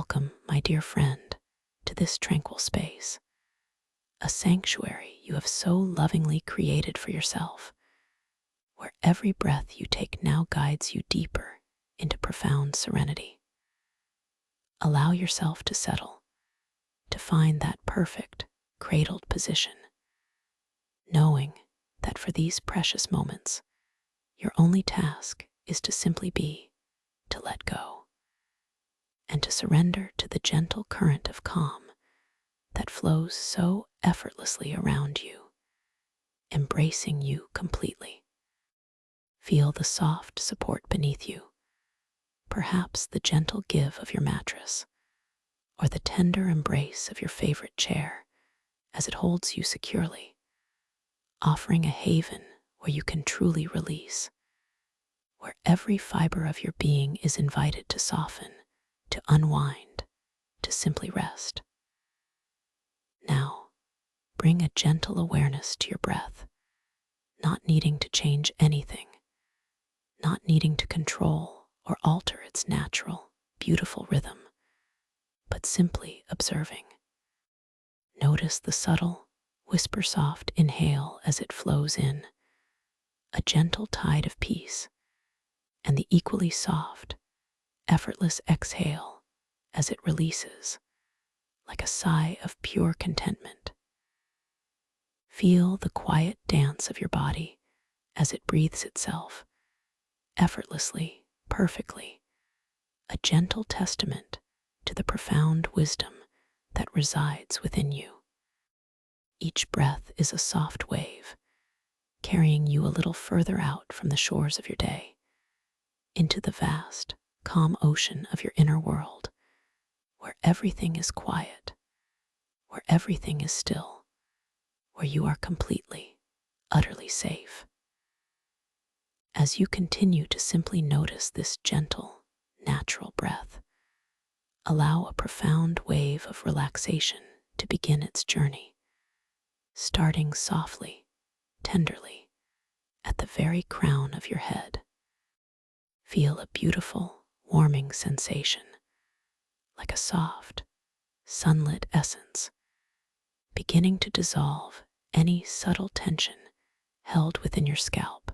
Welcome, my dear friend, to this tranquil space, a sanctuary you have so lovingly created for yourself, where every breath you take now guides you deeper into profound serenity. Allow yourself to settle, to find that perfect, cradled position, knowing that for these precious moments, your only task is to simply be, to let go, and to surrender to the gentle current of calm that flows so effortlessly around you, embracing you completely. Feel the soft support beneath you, perhaps the gentle give of your mattress, or the tender embrace of your favorite chair as it holds you securely, offering a haven where you can truly release, where every fiber of your being is invited to soften, to unwind, to simply rest. Now, bring a gentle awareness to your breath, not needing to change anything, not needing to control or alter its natural, beautiful rhythm, but simply observing. Notice the subtle, whisper-soft inhale as it flows in, a gentle tide of peace, and the equally soft, effortless exhale as it releases, like a sigh of pure contentment. Feel the quiet dance of your body as it breathes itself, effortlessly, perfectly, a gentle testament to the profound wisdom that resides within you. Each breath is a soft wave, carrying you a little further out from the shores of your day, into the vast, calm ocean of your inner world, where everything is quiet, where everything is still, where you are completely, utterly safe. As you continue to simply notice this gentle, natural breath, allow a profound wave of relaxation to begin its journey, starting softly, tenderly, at the very crown of your head. Feel a beautiful, warming sensation, like a soft, sunlit essence, beginning to dissolve any subtle tension held within your scalp,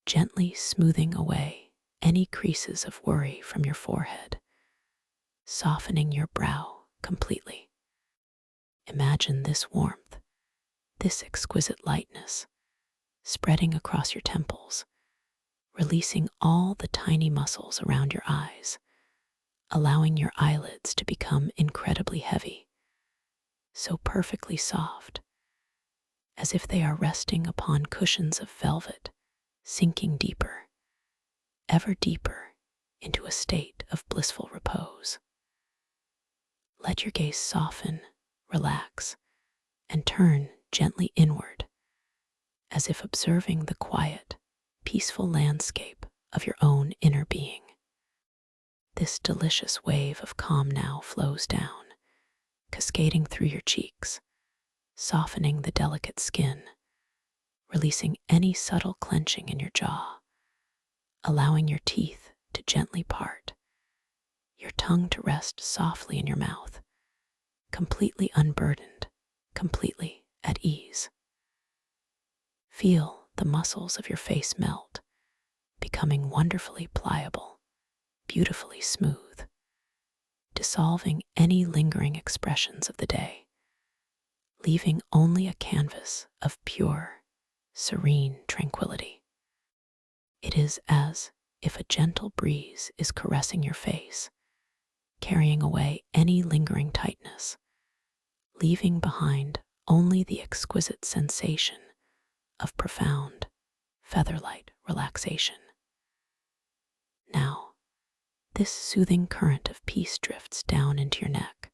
gently smoothing away any creases of worry from your forehead, softening your brow completely. Imagine this warmth, this exquisite lightness, spreading across your temples, releasing all the tiny muscles around your eyes, allowing your eyelids to become incredibly heavy, so perfectly soft, as if they are resting upon cushions of velvet, sinking deeper, ever deeper into a state of blissful repose. Let your gaze soften, relax, and turn gently inward, as if observing the quiet, peaceful landscape of your own inner being. This delicious wave of calm now flows down, cascading through your cheeks, softening the delicate skin, releasing any subtle clenching in your jaw, allowing your teeth to gently part, your tongue to rest softly in your mouth, completely unburdened, completely at ease. Feel the muscles of your face melt, becoming wonderfully pliable, beautifully smooth, dissolving any lingering expressions of the day, leaving only a canvas of pure, serene tranquility. It is as if a gentle breeze is caressing your face, carrying away any lingering tightness, leaving behind only the exquisite sensation of profound, feather-light relaxation. Now, this soothing current of peace drifts down into your neck,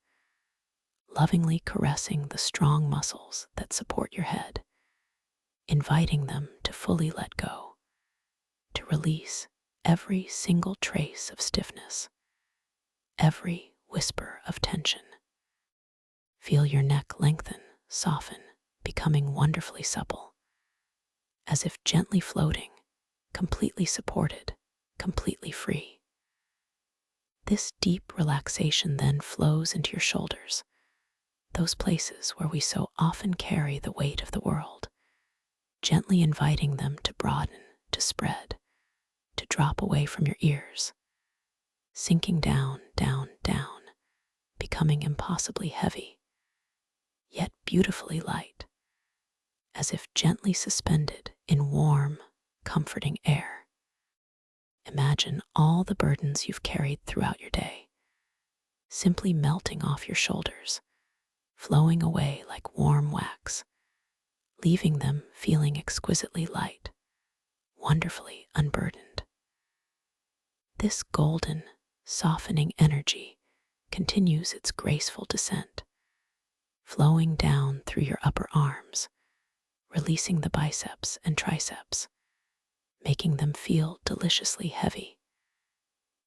lovingly caressing the strong muscles that support your head, inviting them to fully let go, to release every single trace of stiffness, every whisper of tension. Feel your neck lengthen, soften, becoming wonderfully supple, as if gently floating, completely supported, completely free. This deep relaxation then flows into your shoulders, those places where we so often carry the weight of the world, gently inviting them to broaden, to spread, to drop away from your ears, sinking down, down, down, becoming impossibly heavy, yet beautifully light, as if gently suspended in warm, comforting air. Imagine all the burdens you've carried throughout your day, simply melting off your shoulders, flowing away like warm wax, leaving them feeling exquisitely light, wonderfully unburdened. This golden, softening energy continues its graceful descent, flowing down through your upper arms, releasing the biceps and triceps, making them feel deliciously heavy,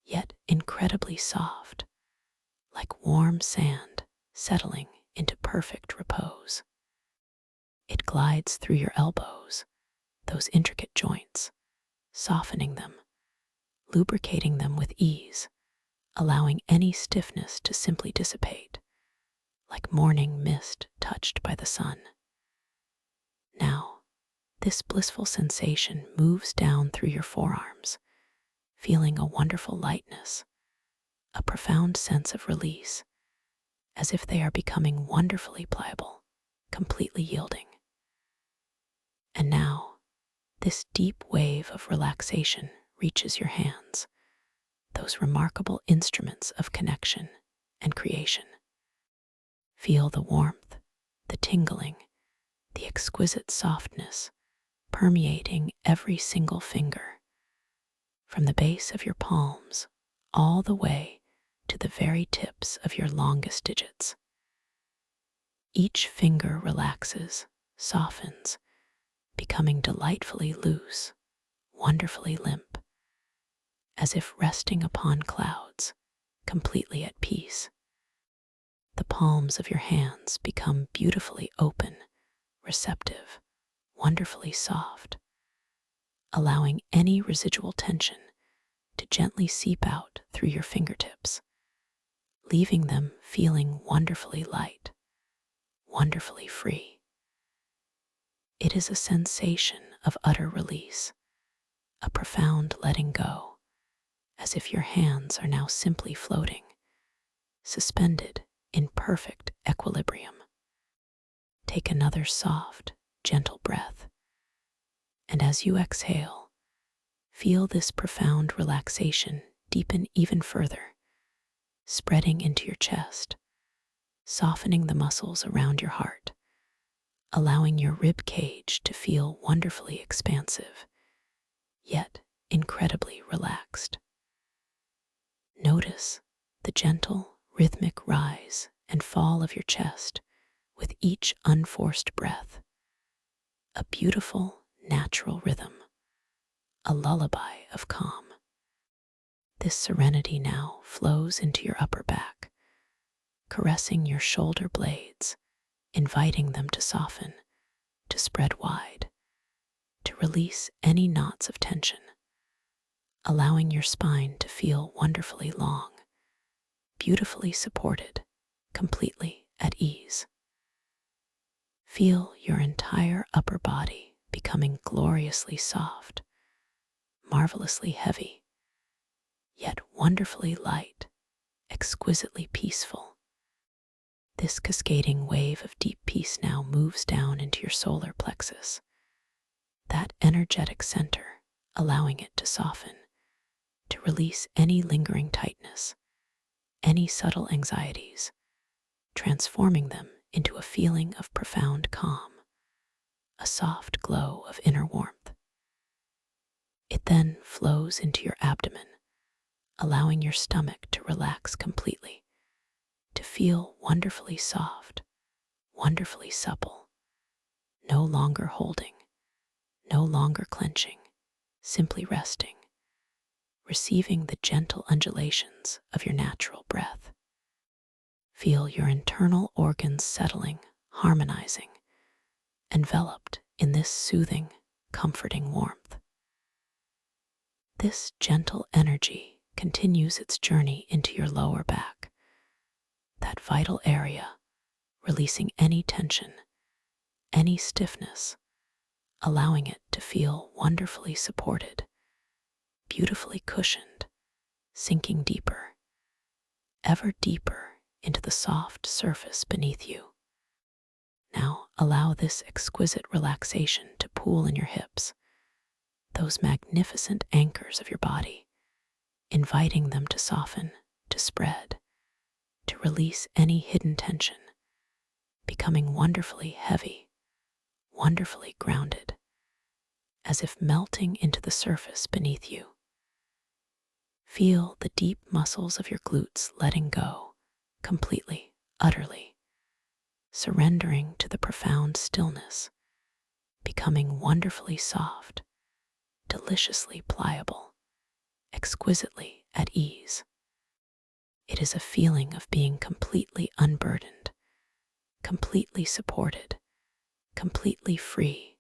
yet incredibly soft, like warm sand settling into perfect repose. It glides through your elbows, those intricate joints, softening them, lubricating them with ease, allowing any stiffness to simply dissipate, like morning mist touched by the sun. Now, this blissful sensation moves down through your forearms, feeling a wonderful lightness, a profound sense of release, as if they are becoming wonderfully pliable, completely yielding. And now, this deep wave of relaxation reaches your hands, those remarkable instruments of connection and creation. Feel the warmth, the tingling, the exquisite softness permeating every single finger, from the base of your palms all the way to the very tips of your longest digits. Each finger relaxes, softens, becoming delightfully loose, wonderfully limp, as if resting upon clouds, completely at peace. The palms of your hands become beautifully open, receptive, wonderfully soft, allowing any residual tension to gently seep out through your fingertips, leaving them feeling wonderfully light, wonderfully free. It is a sensation of utter release, a profound letting go, as if your hands are now simply floating, suspended in perfect equilibrium. Take another soft, gentle breath, and as you exhale, feel this profound relaxation deepen even further, spreading into your chest, softening the muscles around your heart, allowing your rib cage to feel wonderfully expansive, yet incredibly relaxed. Notice the gentle, rhythmic rise and fall of your chest with each unforced breath, a beautiful, natural rhythm, a lullaby of calm. This serenity now flows into your upper back, caressing your shoulder blades, inviting them to soften, to spread wide, to release any knots of tension, allowing your spine to feel wonderfully long, beautifully supported, completely at ease. Feel your entire upper body becoming gloriously soft, marvelously heavy, yet wonderfully light, exquisitely peaceful. This cascading wave of deep peace now moves down into your solar plexus, that energetic center, allowing it to soften, to release any lingering tightness, any subtle anxieties, transforming them into a feeling of profound calm, a soft glow of inner warmth. It then flows into your abdomen, allowing your stomach to relax completely, to feel wonderfully soft, wonderfully supple, no longer holding, no longer clenching, simply resting, receiving the gentle undulations of your natural breath. Feel your internal organs settling, harmonizing, enveloped in this soothing, comforting warmth. This gentle energy continues its journey into your lower back, that vital area, releasing any tension, any stiffness, allowing it to feel wonderfully supported, beautifully cushioned, sinking deeper, ever deeper into the soft surface beneath you. Now allow this exquisite relaxation to pool in your hips, those magnificent anchors of your body, inviting them to soften, to spread, to release any hidden tension, becoming wonderfully heavy, wonderfully grounded, as if melting into the surface beneath you. Feel the deep muscles of your glutes letting go, completely, utterly, surrendering to the profound stillness, becoming wonderfully soft, deliciously pliable, exquisitely at ease. It is a feeling of being completely unburdened, completely supported, completely free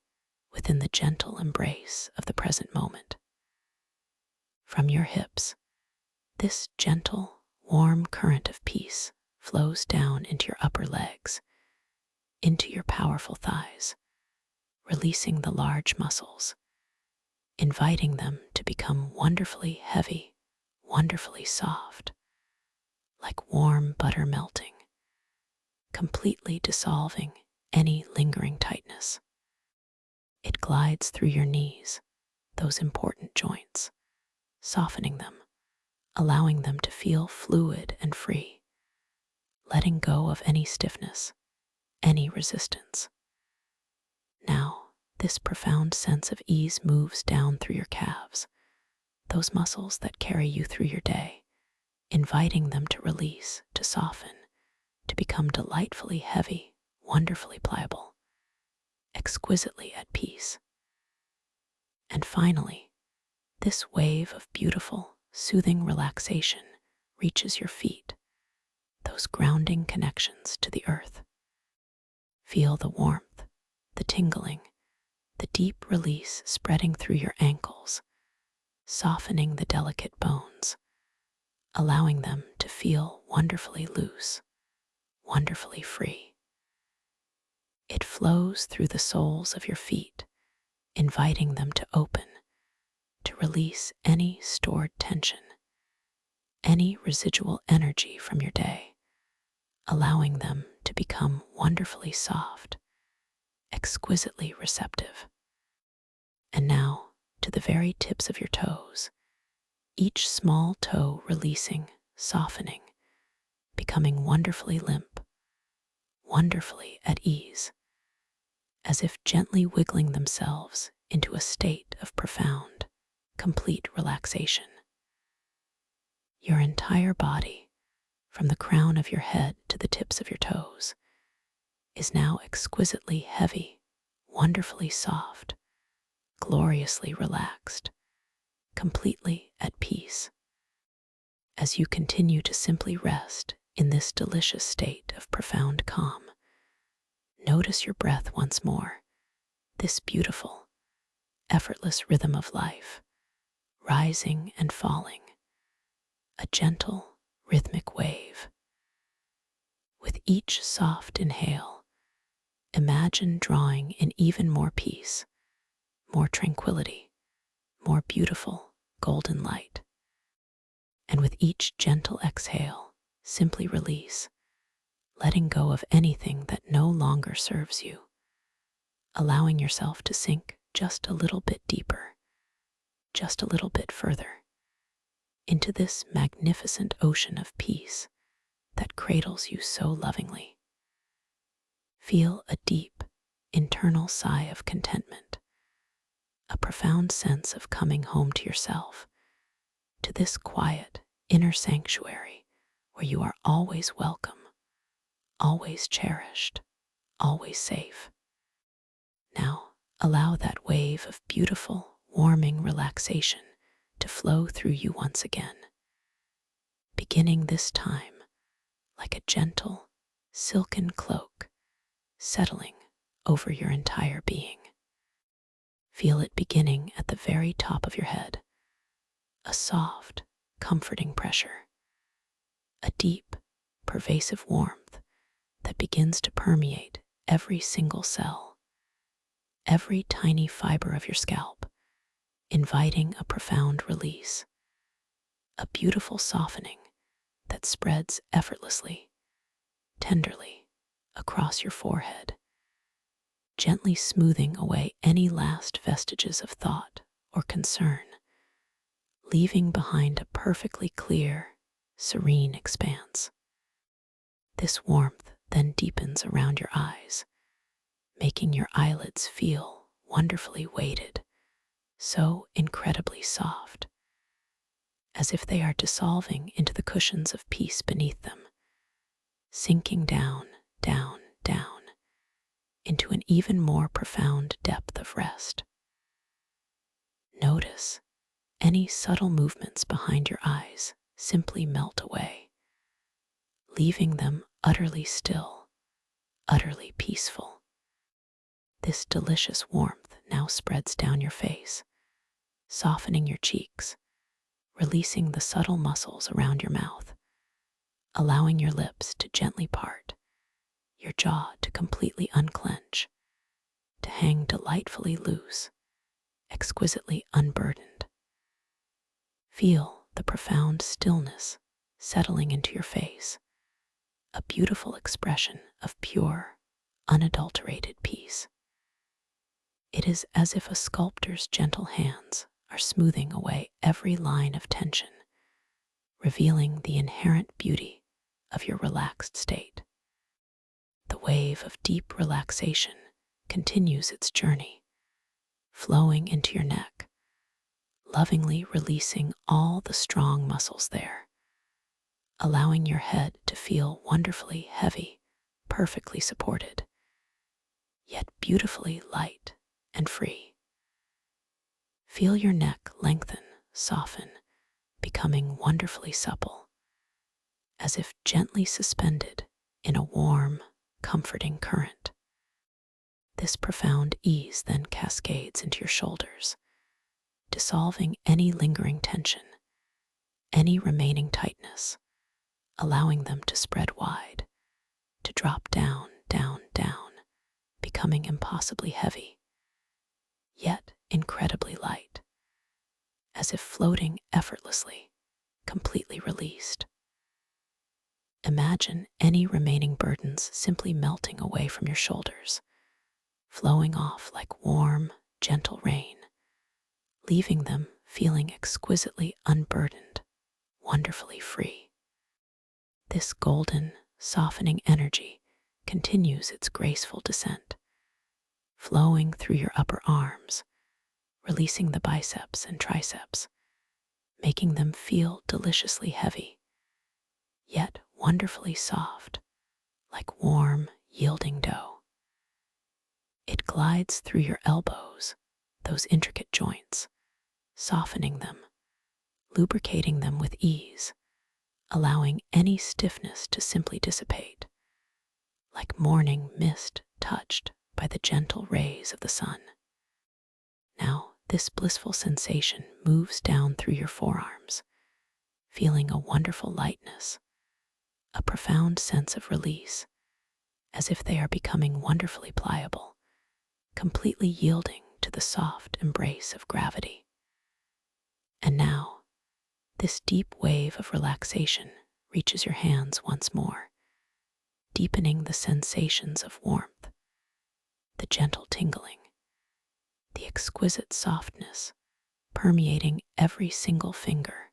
within the gentle embrace of the present moment. From your hips, this gentle, warm current of peace flows down into your upper legs, into your powerful thighs, releasing the large muscles, inviting them to become wonderfully heavy, wonderfully soft, like warm butter melting, completely dissolving any lingering tightness. It glides through your knees, those important joints, softening them, allowing them to feel fluid and free, letting go of any stiffness, any resistance. Now, this profound sense of ease moves down through your calves, those muscles that carry you through your day, inviting them to release, to soften, to become delightfully heavy, wonderfully pliable, exquisitely at peace. And finally, this wave of beautiful, soothing relaxation reaches your feet, those grounding connections to the earth. Feel the warmth, the tingling, the deep release spreading through your ankles, softening the delicate bones, allowing them to feel wonderfully loose, wonderfully free. It flows through the soles of your feet, inviting them to open, to release any stored tension, any residual energy from your day, allowing them to become wonderfully soft, exquisitely receptive. And now, to the very tips of your toes, each small toe releasing, softening, becoming wonderfully limp, wonderfully at ease, as if gently wiggling themselves into a state of profound, complete relaxation. Your entire body, from the crown of your head to the tips of your toes, is now exquisitely heavy, wonderfully soft, gloriously relaxed, completely at peace. As you continue to simply rest in this delicious state of profound calm, notice your breath once more, this beautiful, effortless rhythm of life, rising and falling, a gentle, rhythmic wave. With each soft inhale, imagine drawing in even more peace, more tranquility, more beautiful, golden light. And with each gentle exhale, simply release, letting go of anything that no longer serves you, allowing yourself to sink just a little bit deeper, just a little bit further, into this magnificent ocean of peace that cradles you so lovingly. Feel a deep, internal sigh of contentment, a profound sense of coming home to yourself, to this quiet, inner sanctuary where you are always welcome, always cherished, always safe. Now, allow that wave of beautiful, warming relaxation to flow through you once again, beginning this time like a gentle, silken cloak, settling over your entire being. Feel it beginning at the very top of your head, a soft, comforting pressure, a deep, pervasive warmth that begins to permeate every single cell, every tiny fiber of your scalp, inviting a profound release, a beautiful softening that spreads effortlessly, tenderly across your forehead, gently smoothing away any last vestiges of thought or concern, leaving behind a perfectly clear, serene expanse. This warmth then deepens around your eyes, making your eyelids feel wonderfully weighted, so incredibly soft, as if they are dissolving into the cushions of peace beneath them, sinking down, down, down, into an even more profound depth of rest. Notice any subtle movements behind your eyes simply melt away, leaving them utterly still, utterly peaceful. This delicious warmth now spreads down your face, softening your cheeks, releasing the subtle muscles around your mouth, allowing your lips to gently part, your jaw to completely unclench, to hang delightfully loose, exquisitely unburdened. Feel the profound stillness settling into your face, a beautiful expression of pure, unadulterated peace. It is as if a sculptor's gentle hands are smoothing away every line of tension, revealing the inherent beauty of your relaxed state. The wave of deep relaxation continues its journey, flowing into your neck, lovingly releasing all the strong muscles there, allowing your head to feel wonderfully heavy, perfectly supported, yet beautifully light and free. Feel your neck lengthen, soften, becoming wonderfully supple, as if gently suspended in a warm, comforting current. This profound ease then cascades into your shoulders, dissolving any lingering tension, any remaining tightness, allowing them to spread wide, to drop down, down, down, becoming impossibly heavy, yet incredibly light, as if floating effortlessly, completely released. Imagine any remaining burdens simply melting away from your shoulders, flowing off like warm, gentle rain, leaving them feeling exquisitely unburdened, wonderfully free. This golden, softening energy continues its graceful descent, flowing through your upper arms, releasing the biceps and triceps, making them feel deliciously heavy, yet wonderfully soft, like warm, yielding dough. It glides through your elbows, those intricate joints, softening them, lubricating them with ease, allowing any stiffness to simply dissipate, like morning mist touched by the gentle rays of the sun. Now, this blissful sensation moves down through your forearms, feeling a wonderful lightness, a profound sense of release, as if they are becoming wonderfully pliable, completely yielding to the soft embrace of gravity. And now, this deep wave of relaxation reaches your hands once more, deepening the sensations of warmth, the gentle tingling, the exquisite softness permeating every single finger,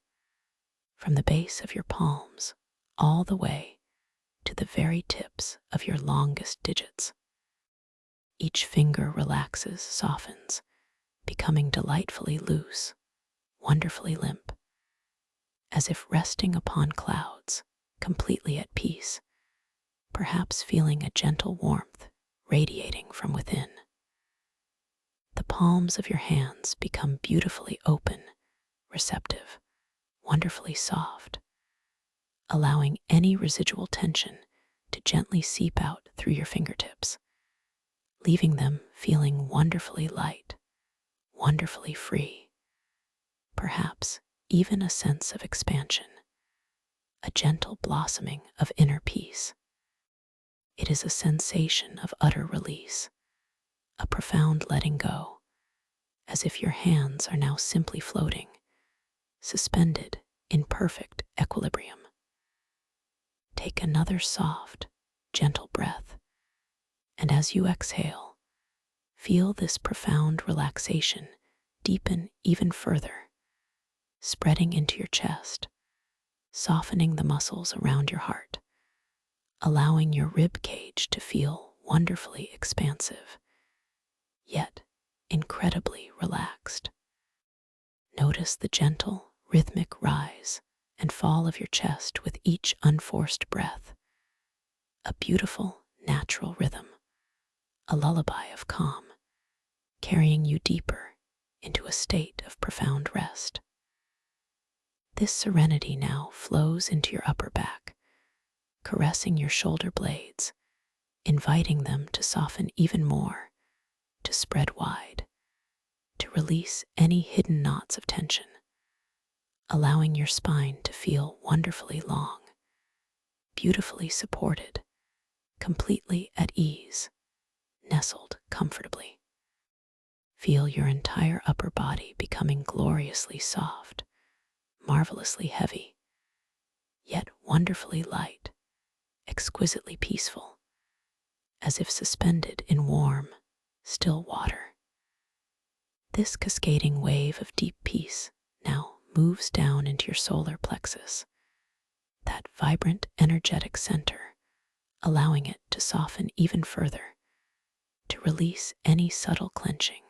from the base of your palms all the way to the very tips of your longest digits. Each finger relaxes, softens, becoming delightfully loose, wonderfully limp, as if resting upon clouds, completely at peace, perhaps feeling a gentle warmth radiating from within. The palms of your hands become beautifully open, receptive, wonderfully soft, allowing any residual tension to gently seep out through your fingertips, leaving them feeling wonderfully light, wonderfully free, perhaps even a sense of expansion, a gentle blossoming of inner peace. It is a sensation of utter release, a profound letting go, as if your hands are now simply floating, suspended in perfect equilibrium. Take another soft, gentle breath, and as you exhale, feel this profound relaxation deepen even further, spreading into your chest, softening the muscles around your heart, allowing your rib cage to feel wonderfully expansive, yet incredibly relaxed. Notice the gentle, rhythmic rise and fall of your chest with each unforced breath, a beautiful, natural rhythm, a lullaby of calm, carrying you deeper into a state of profound rest. This serenity now flows into your upper back, caressing your shoulder blades, inviting them to soften even more, to spread wide, to release any hidden knots of tension, allowing your spine to feel wonderfully long, beautifully supported, completely at ease, nestled comfortably. Feel your entire upper body becoming gloriously soft, marvelously heavy, yet wonderfully light, exquisitely peaceful, as if suspended in warm, still water. This cascading wave of deep peace now moves down into your solar plexus, that vibrant, energetic center, allowing it to soften even further, to release any subtle clenching,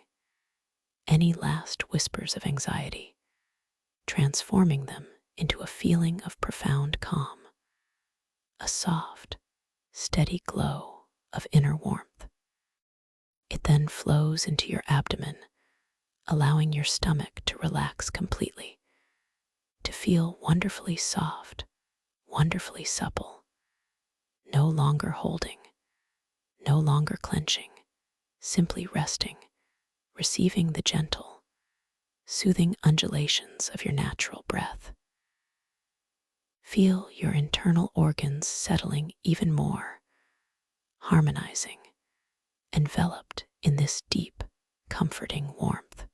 any last whispers of anxiety, transforming them into a feeling of profound calm, a soft, steady glow of inner warmth. It then flows into your abdomen, allowing your stomach to relax completely, to feel wonderfully soft, wonderfully supple, no longer holding, no longer clenching, simply resting, receiving the gentle, soothing undulations of your natural breath. Feel your internal organs settling even more, harmonizing, enveloped in this deep, comforting warmth.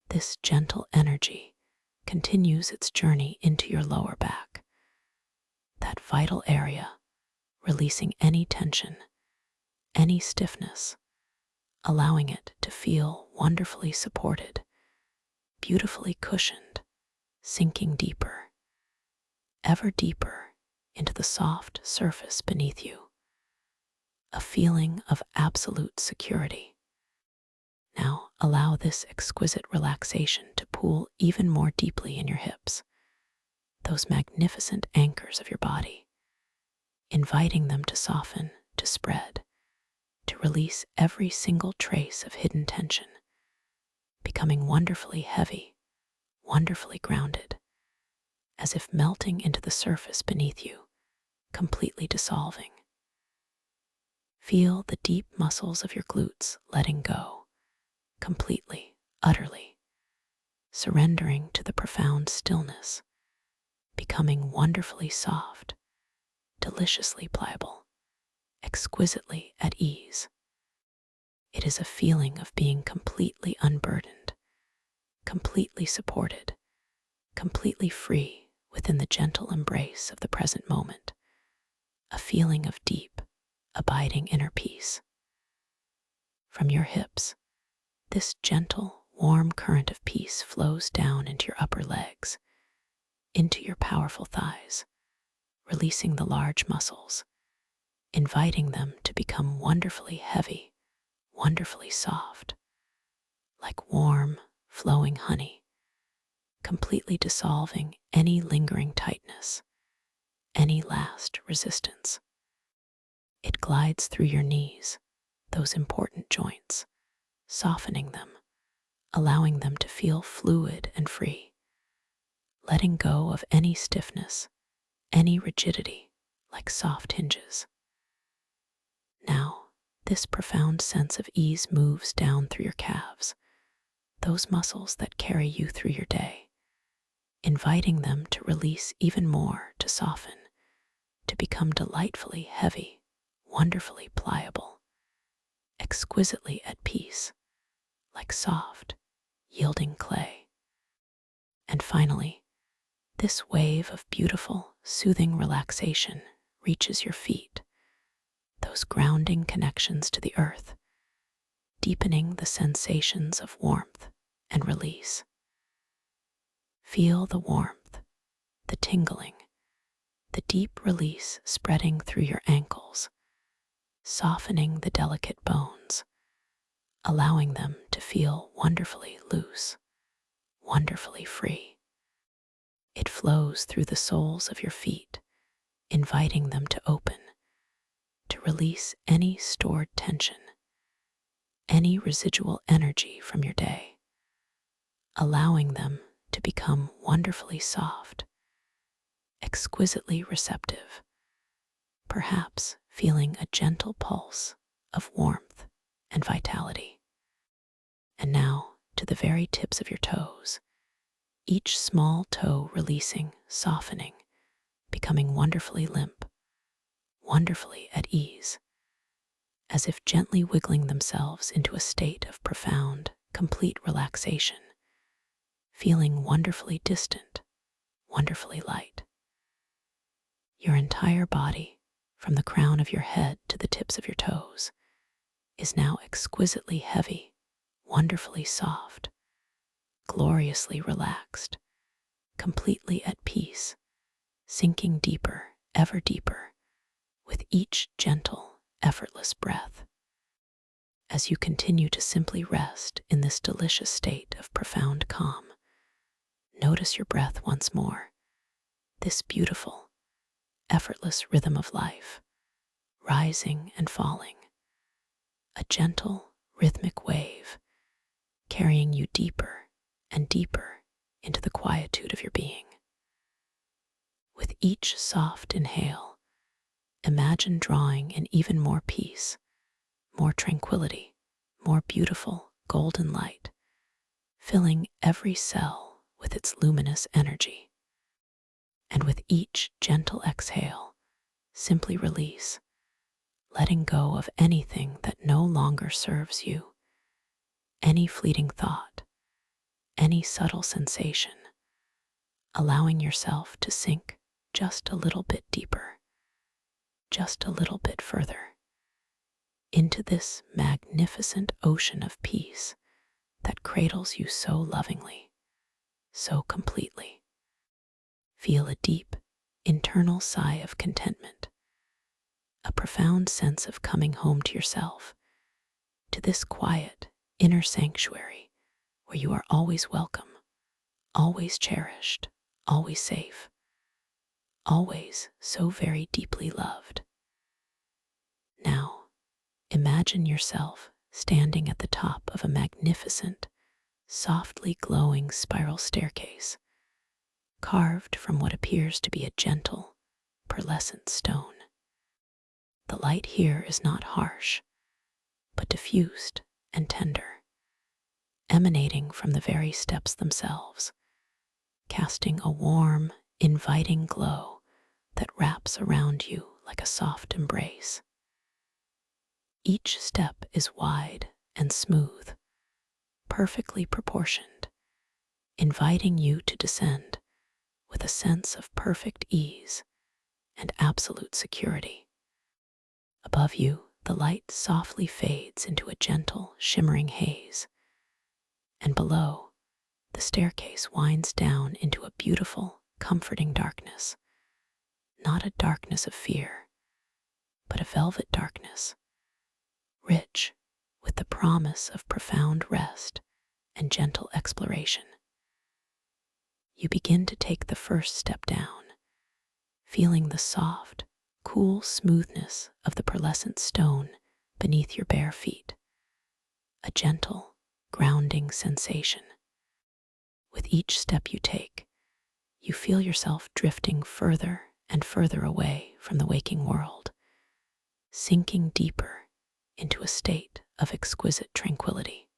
This gentle energy continues its journey into your lower back, that vital area, releasing any tension, any stiffness, allowing it to feel wonderfully supported, beautifully cushioned, sinking deeper, ever deeper into the soft surface beneath you. A feeling of absolute security. Now allow this exquisite relaxation to pool even more deeply in your hips, those magnificent anchors of your body, inviting them to soften, to spread, to release every single trace of hidden tension, becoming wonderfully heavy, wonderfully grounded, as if melting into the surface beneath you, completely dissolving. Feel the deep muscles of your glutes letting go, completely, utterly, surrendering to the profound stillness, becoming wonderfully soft, deliciously pliable, exquisitely at ease. It is a feeling of being completely unburdened, completely supported, completely free within the gentle embrace of the present moment, a feeling of deep, abiding inner peace. From your hips, this gentle, warm current of peace flows down into your upper legs, into your powerful thighs, releasing the large muscles, inviting them to become wonderfully heavy, wonderfully soft, like warm, flowing honey, completely dissolving any lingering tightness, any last resistance. It glides through your knees, those important joints, softening them, allowing them to feel fluid and free, letting go of any stiffness, any rigidity, like soft hinges. Now, this profound sense of ease moves down through your calves, those muscles that carry you through your day, inviting them to release even more, to soften, to become delightfully heavy, wonderfully pliable, exquisitely at peace, like soft, yielding clay. And finally, this wave of beautiful, soothing relaxation reaches your feet, those grounding connections to the earth, deepening the sensations of warmth and release. Feel the warmth, the tingling, the deep release spreading through your ankles, softening the delicate bones, allowing them to feel wonderfully loose, wonderfully free. It flows through the soles of your feet, inviting them to open, to release any stored tension, any residual energy from your day, allowing them to become wonderfully soft, exquisitely receptive, perhaps feeling a gentle pulse of warmth and vitality. And now to the very tips of your toes, each small toe releasing, softening, becoming wonderfully limp, wonderfully at ease, as if gently wiggling themselves into a state of profound, complete relaxation, feeling wonderfully distant, wonderfully light. Your entire body, from the crown of your head to the tips of your toes, is now exquisitely heavy, wonderfully soft, gloriously relaxed, completely at peace, sinking deeper, ever deeper, with each gentle, effortless breath. As you continue to simply rest in this delicious state of profound calm, notice your breath once more, this beautiful, effortless rhythm of life, rising and falling, a gentle, rhythmic wave, carrying you deeper and deeper into the quietude of your being. With each soft inhale, imagine drawing in even more peace, more tranquility, more beautiful golden light, filling every cell with its luminous energy. And with each gentle exhale, simply release, letting go of anything that no longer serves you, any fleeting thought, any subtle sensation, allowing yourself to sink just a little bit deeper, just a little bit further, into this magnificent ocean of peace that cradles you so lovingly, so completely. Feel a deep, internal sigh of contentment, a profound sense of coming home to yourself, to this quiet, inner sanctuary where you are always welcome, always cherished, always safe, always so very deeply loved. Now, imagine yourself standing at the top of a magnificent, softly glowing spiral staircase, carved from what appears to be a gentle, pearlescent stone. The light here is not harsh, but diffused and tender, emanating from the very steps themselves, casting a warm, inviting glow that wraps around you like a soft embrace. Each step is wide and smooth, perfectly proportioned, inviting you to descend with a sense of perfect ease and absolute security. Above you, the light softly fades into a gentle, shimmering haze, and below, the staircase winds down into a beautiful, comforting darkness, not a darkness of fear, but a velvet darkness, rich with the promise of profound rest and gentle exploration. You begin to take the first step down, feeling the soft, cool smoothness of the pearlescent stone beneath your bare feet, a gentle, grounding sensation. With each step you take, you feel yourself drifting further and further away from the waking world, sinking deeper into a state of exquisite tranquility.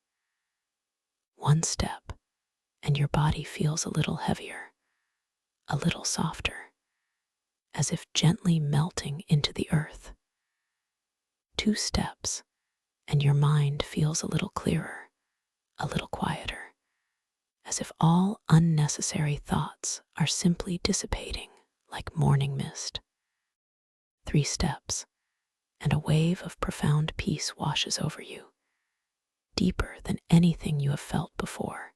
One step, and your body feels a little heavier, a little softer, as if gently melting into the earth. 2 steps, and your mind feels a little clearer, a little quieter, as if all unnecessary thoughts are simply dissipating like morning mist. 3 steps, and a wave of profound peace washes over you, deeper than anything you have felt before,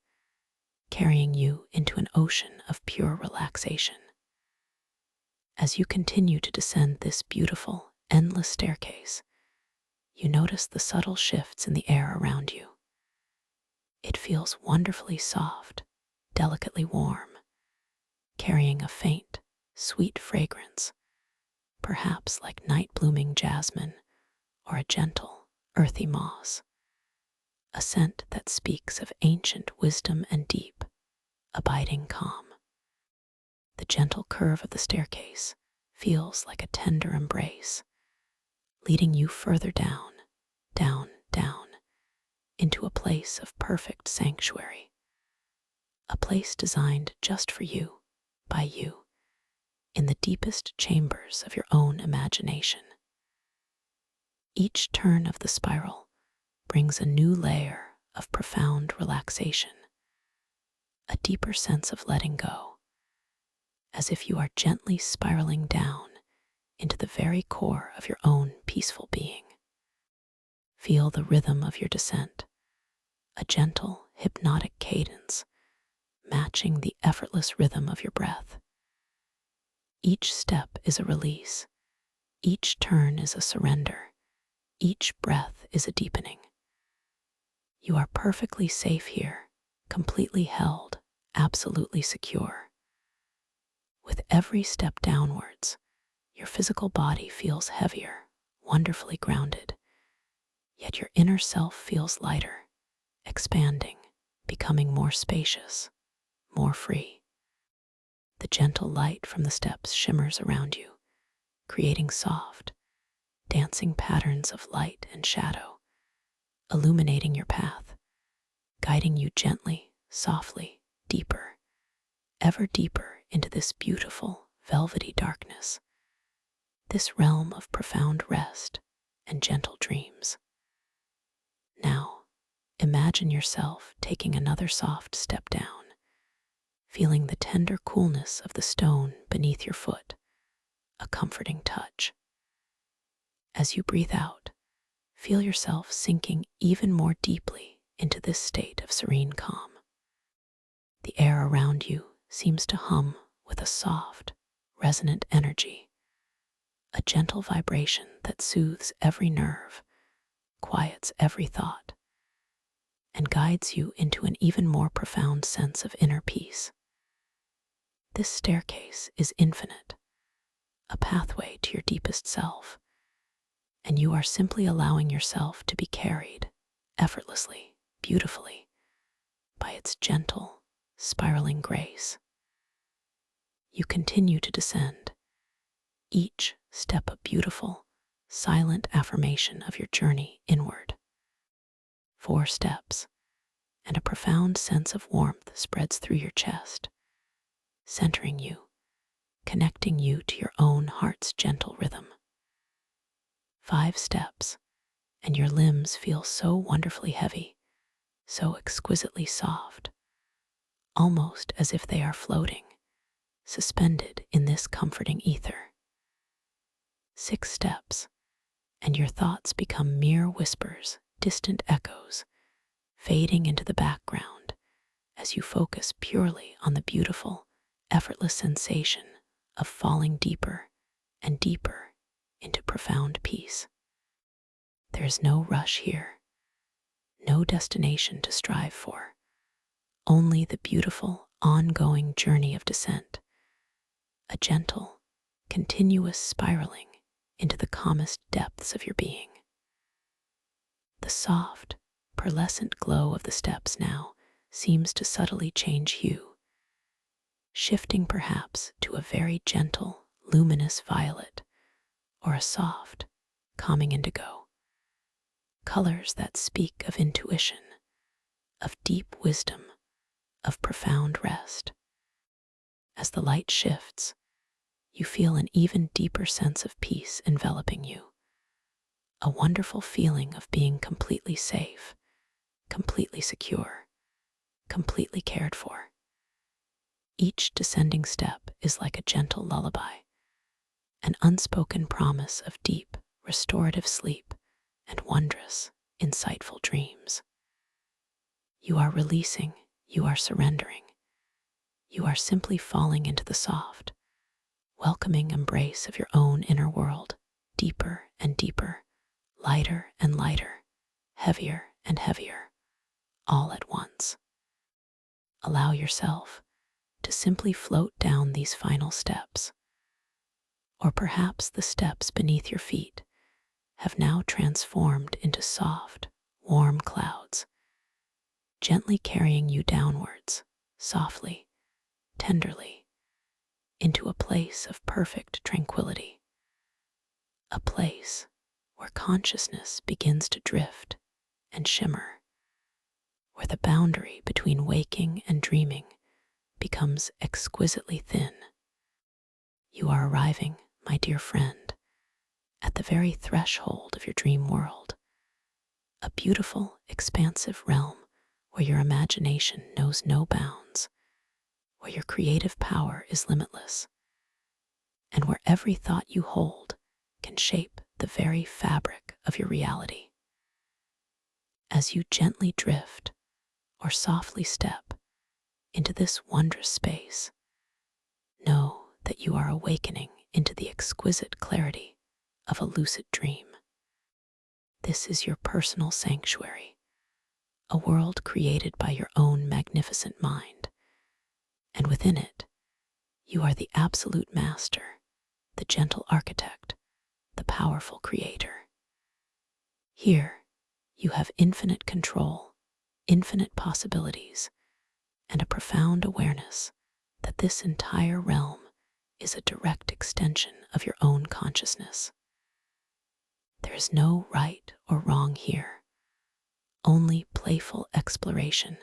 carrying you into an ocean of pure relaxation. As you continue to descend this beautiful, endless staircase, you notice the subtle shifts in the air around you. It feels wonderfully soft, delicately warm, carrying a faint, sweet fragrance, perhaps like night-blooming jasmine or a gentle, earthy moss, a scent that speaks of ancient wisdom and deep, abiding calm. The gentle curve of the staircase feels like a tender embrace, leading you further down, down, down, into a place of perfect sanctuary, a place designed just for you, by you, in the deepest chambers of your own imagination. Each turn of the spiral brings a new layer of profound relaxation, a deeper sense of letting go, as if you are gently spiraling down into the very core of your own peaceful being. Feel the rhythm of your descent, a gentle, hypnotic cadence, matching the effortless rhythm of your breath. Each step is a release, each turn is a surrender, each breath is a deepening. You are perfectly safe here, completely held, absolutely secure. With every step downwards, your physical body feels heavier, wonderfully grounded, yet your inner self feels lighter, expanding, becoming more spacious, more free. The gentle light from the steps shimmers around you, creating soft, dancing patterns of light and shadow, illuminating your path, guiding you gently, softly, deeper, ever deeper into this beautiful, velvety darkness, this realm of profound rest and gentle dreams. Now, imagine yourself taking another soft step down, feeling the tender coolness of the stone beneath your foot, a comforting touch. As you breathe out, feel yourself sinking even more deeply into this state of serene calm. The air around you seems to hum with a soft, resonant energy, a gentle vibration that soothes every nerve, quiets every thought, and guides you into an even more profound sense of inner peace. This staircase is infinite, a pathway to your deepest self, and you are simply allowing yourself to be carried effortlessly, beautifully, by its gentle, spiraling grace. You continue to descend, each step a beautiful, silent affirmation of your journey inward. 4 steps, and a profound sense of warmth spreads through your chest, centering you, connecting you to your own heart's gentle rhythm. 5 steps, and your limbs feel so wonderfully heavy, so exquisitely soft, almost as if they are floating, suspended in this comforting ether. 6 steps, and your thoughts become mere whispers, distant echoes, fading into the background as you focus purely on the beautiful, effortless sensation of falling deeper and deeper into profound peace. There is no rush here, no destination to strive for, only the beautiful, ongoing journey of descent, a gentle, continuous spiraling into the calmest depths of your being. The soft, pearlescent glow of the steps now seems to subtly change hue, shifting perhaps to a very gentle, luminous violet or a soft, calming indigo, colors that speak of intuition, of deep wisdom, of profound rest. As the light shifts, you feel an even deeper sense of peace enveloping you, a wonderful feeling of being completely safe, completely secure, completely cared for. Each descending step is like a gentle lullaby, an unspoken promise of deep, restorative sleep and wondrous, insightful dreams. You are releasing, you are surrendering, you are simply falling into the soft, welcoming embrace of your own inner world, deeper and deeper, lighter and lighter, heavier and heavier, all at once. Allow yourself to simply float down these final steps. Or perhaps the steps beneath your feet have now transformed into soft, warm clouds, gently carrying you downwards, softly, tenderly, into a place of perfect tranquility, a place where consciousness begins to drift and shimmer, where the boundary between waking and dreaming becomes exquisitely thin. You are arriving, my dear friend, at the very threshold of your dream world, a beautiful, expansive realm where your imagination knows no bounds, where your creative power is limitless, and where every thought you hold can shape the very fabric of your reality. As you gently drift or softly step into this wondrous space, know that you are awakening into the exquisite clarity of a lucid dream. This is your personal sanctuary, a world created by your own magnificent mind, and within it, you are the absolute master, the gentle architect, the powerful creator. Here, you have infinite control, infinite possibilities, and a profound awareness that this entire realm is a direct extension of your own consciousness. There is no right or wrong here, only playful exploration,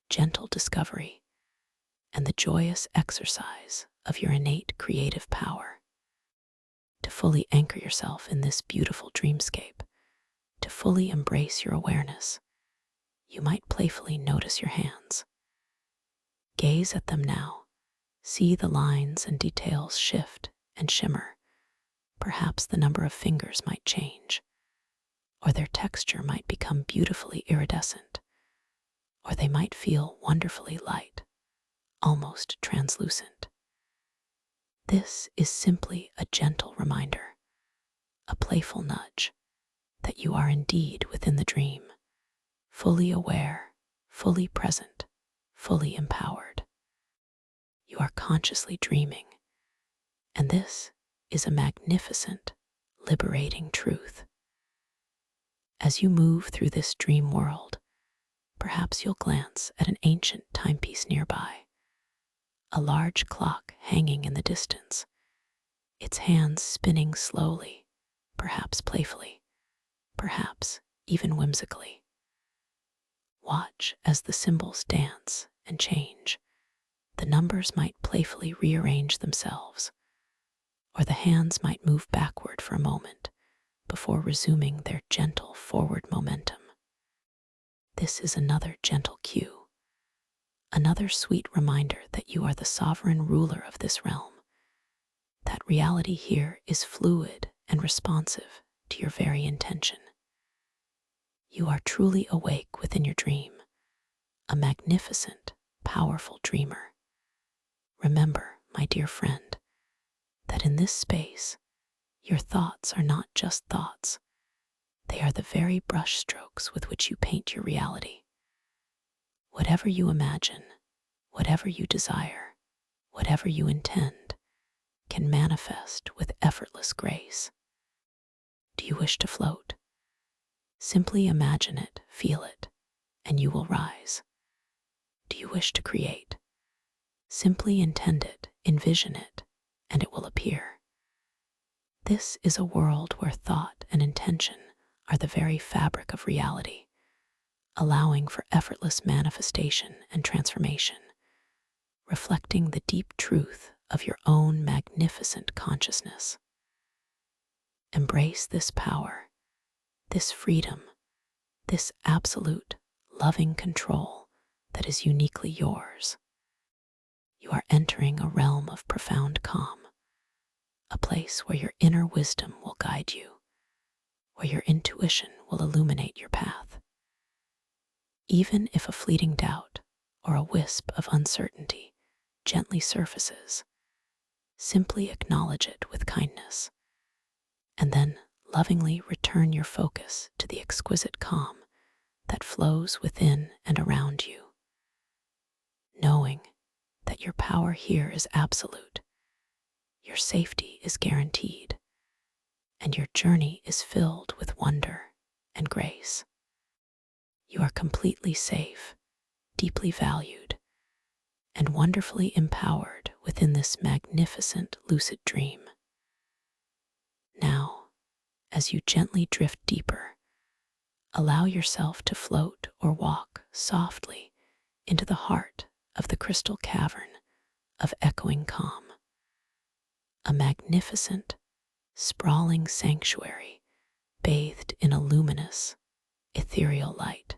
gentle discovery, and the joyous exercise of your innate creative power. To fully anchor yourself in this beautiful dreamscape, to fully embrace your awareness, you might playfully notice your hands. Gaze at them now, see the lines and details shift and shimmer. Perhaps the number of fingers might change, or their texture might become beautifully iridescent, or they might feel wonderfully light, almost translucent. This is simply a gentle reminder, a playful nudge, that you are indeed within the dream, fully aware, fully present, fully empowered. You are consciously dreaming, and this is a magnificent, liberating truth. As you move through this dream world, perhaps you'll glance at an ancient timepiece nearby, a large clock hanging in the distance, its hands spinning slowly, perhaps playfully, perhaps even whimsically. Watch as the symbols dance and change. The numbers might playfully rearrange themselves, or the hands might move backward for a moment before resuming their gentle forward momentum. This is another gentle cue, another sweet reminder that you are the sovereign ruler of this realm, that reality here is fluid and responsive to your very intention. You are truly awake within your dream, a magnificent, powerful dreamer. Remember, my dear friend, that in this space, your thoughts are not just thoughts. They are the very brushstrokes with which you paint your reality. Whatever you imagine, whatever you desire, whatever you intend, can manifest with effortless grace. Do you wish to float? Simply imagine it, feel it, and you will rise. Do you wish to create? Simply intend it, envision it, and it will appear. This is a world where thought and intention are the very fabric of reality, allowing for effortless manifestation and transformation. reflecting the deep truth of your own magnificent consciousness. Embrace this power, this freedom, this absolute loving control that is uniquely yours. You are entering a realm of profound calm, a place where your inner wisdom will guide you, where your intuition will illuminate your path. Even if a fleeting doubt or a wisp of uncertainty gently surfaces, simply acknowledge it with kindness, and then lovingly return your focus to the exquisite calm that flows within and around you, knowing that your power here is absolute, your safety is guaranteed, and your journey is filled with wonder and grace. You are completely safe, deeply valued, and wonderfully empowered within this magnificent lucid dream. Now, as you gently drift deeper, allow yourself to float or walk softly into the heart of the crystal cavern of echoing calm, a magnificent, sprawling sanctuary bathed in a luminous, ethereal light.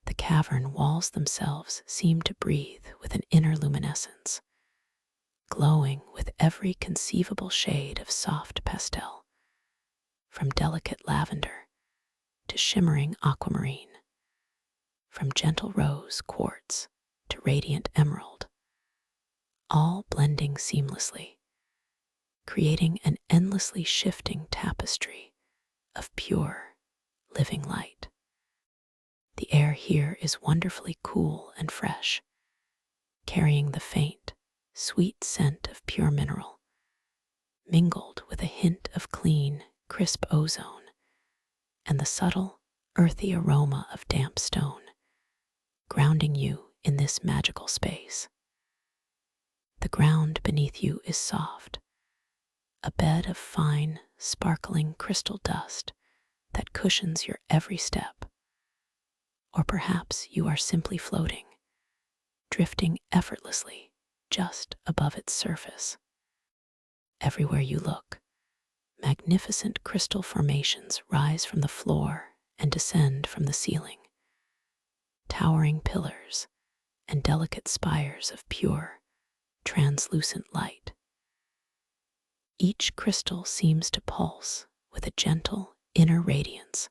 The cavern walls themselves seem to breathe with an inner luminescence, glowing with every conceivable shade of soft pastel, from delicate lavender to shimmering aquamarine, from gentle rose quartz to radiant emerald, all blending seamlessly, creating an endlessly shifting tapestry of pure, living light. The air here is wonderfully cool and fresh, carrying the faint, sweet scent of pure mineral, mingled with a hint of clean, crisp ozone and the subtle, earthy aroma of damp stone, grounding you in this magical space. The ground beneath you is soft, a bed of fine, sparkling crystal dust that cushions your every step. Or perhaps you are simply floating, drifting effortlessly just above its surface. Everywhere you look, magnificent crystal formations rise from the floor and descend from the ceiling, towering pillars and delicate spires of pure, translucent light. Each crystal seems to pulse with a gentle inner radiance,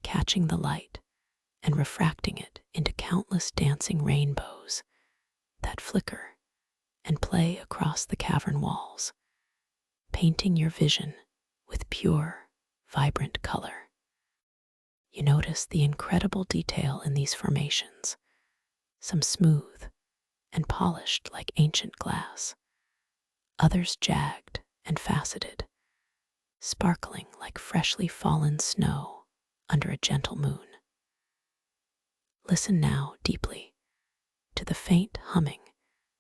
catching the light and refracting it into countless dancing rainbows that flicker and play across the cavern walls, painting your vision with pure, vibrant color. You notice the incredible detail in these formations, some smooth and polished like ancient glass, others jagged and faceted, sparkling like freshly fallen snow under a gentle moon. Listen now deeply to the faint humming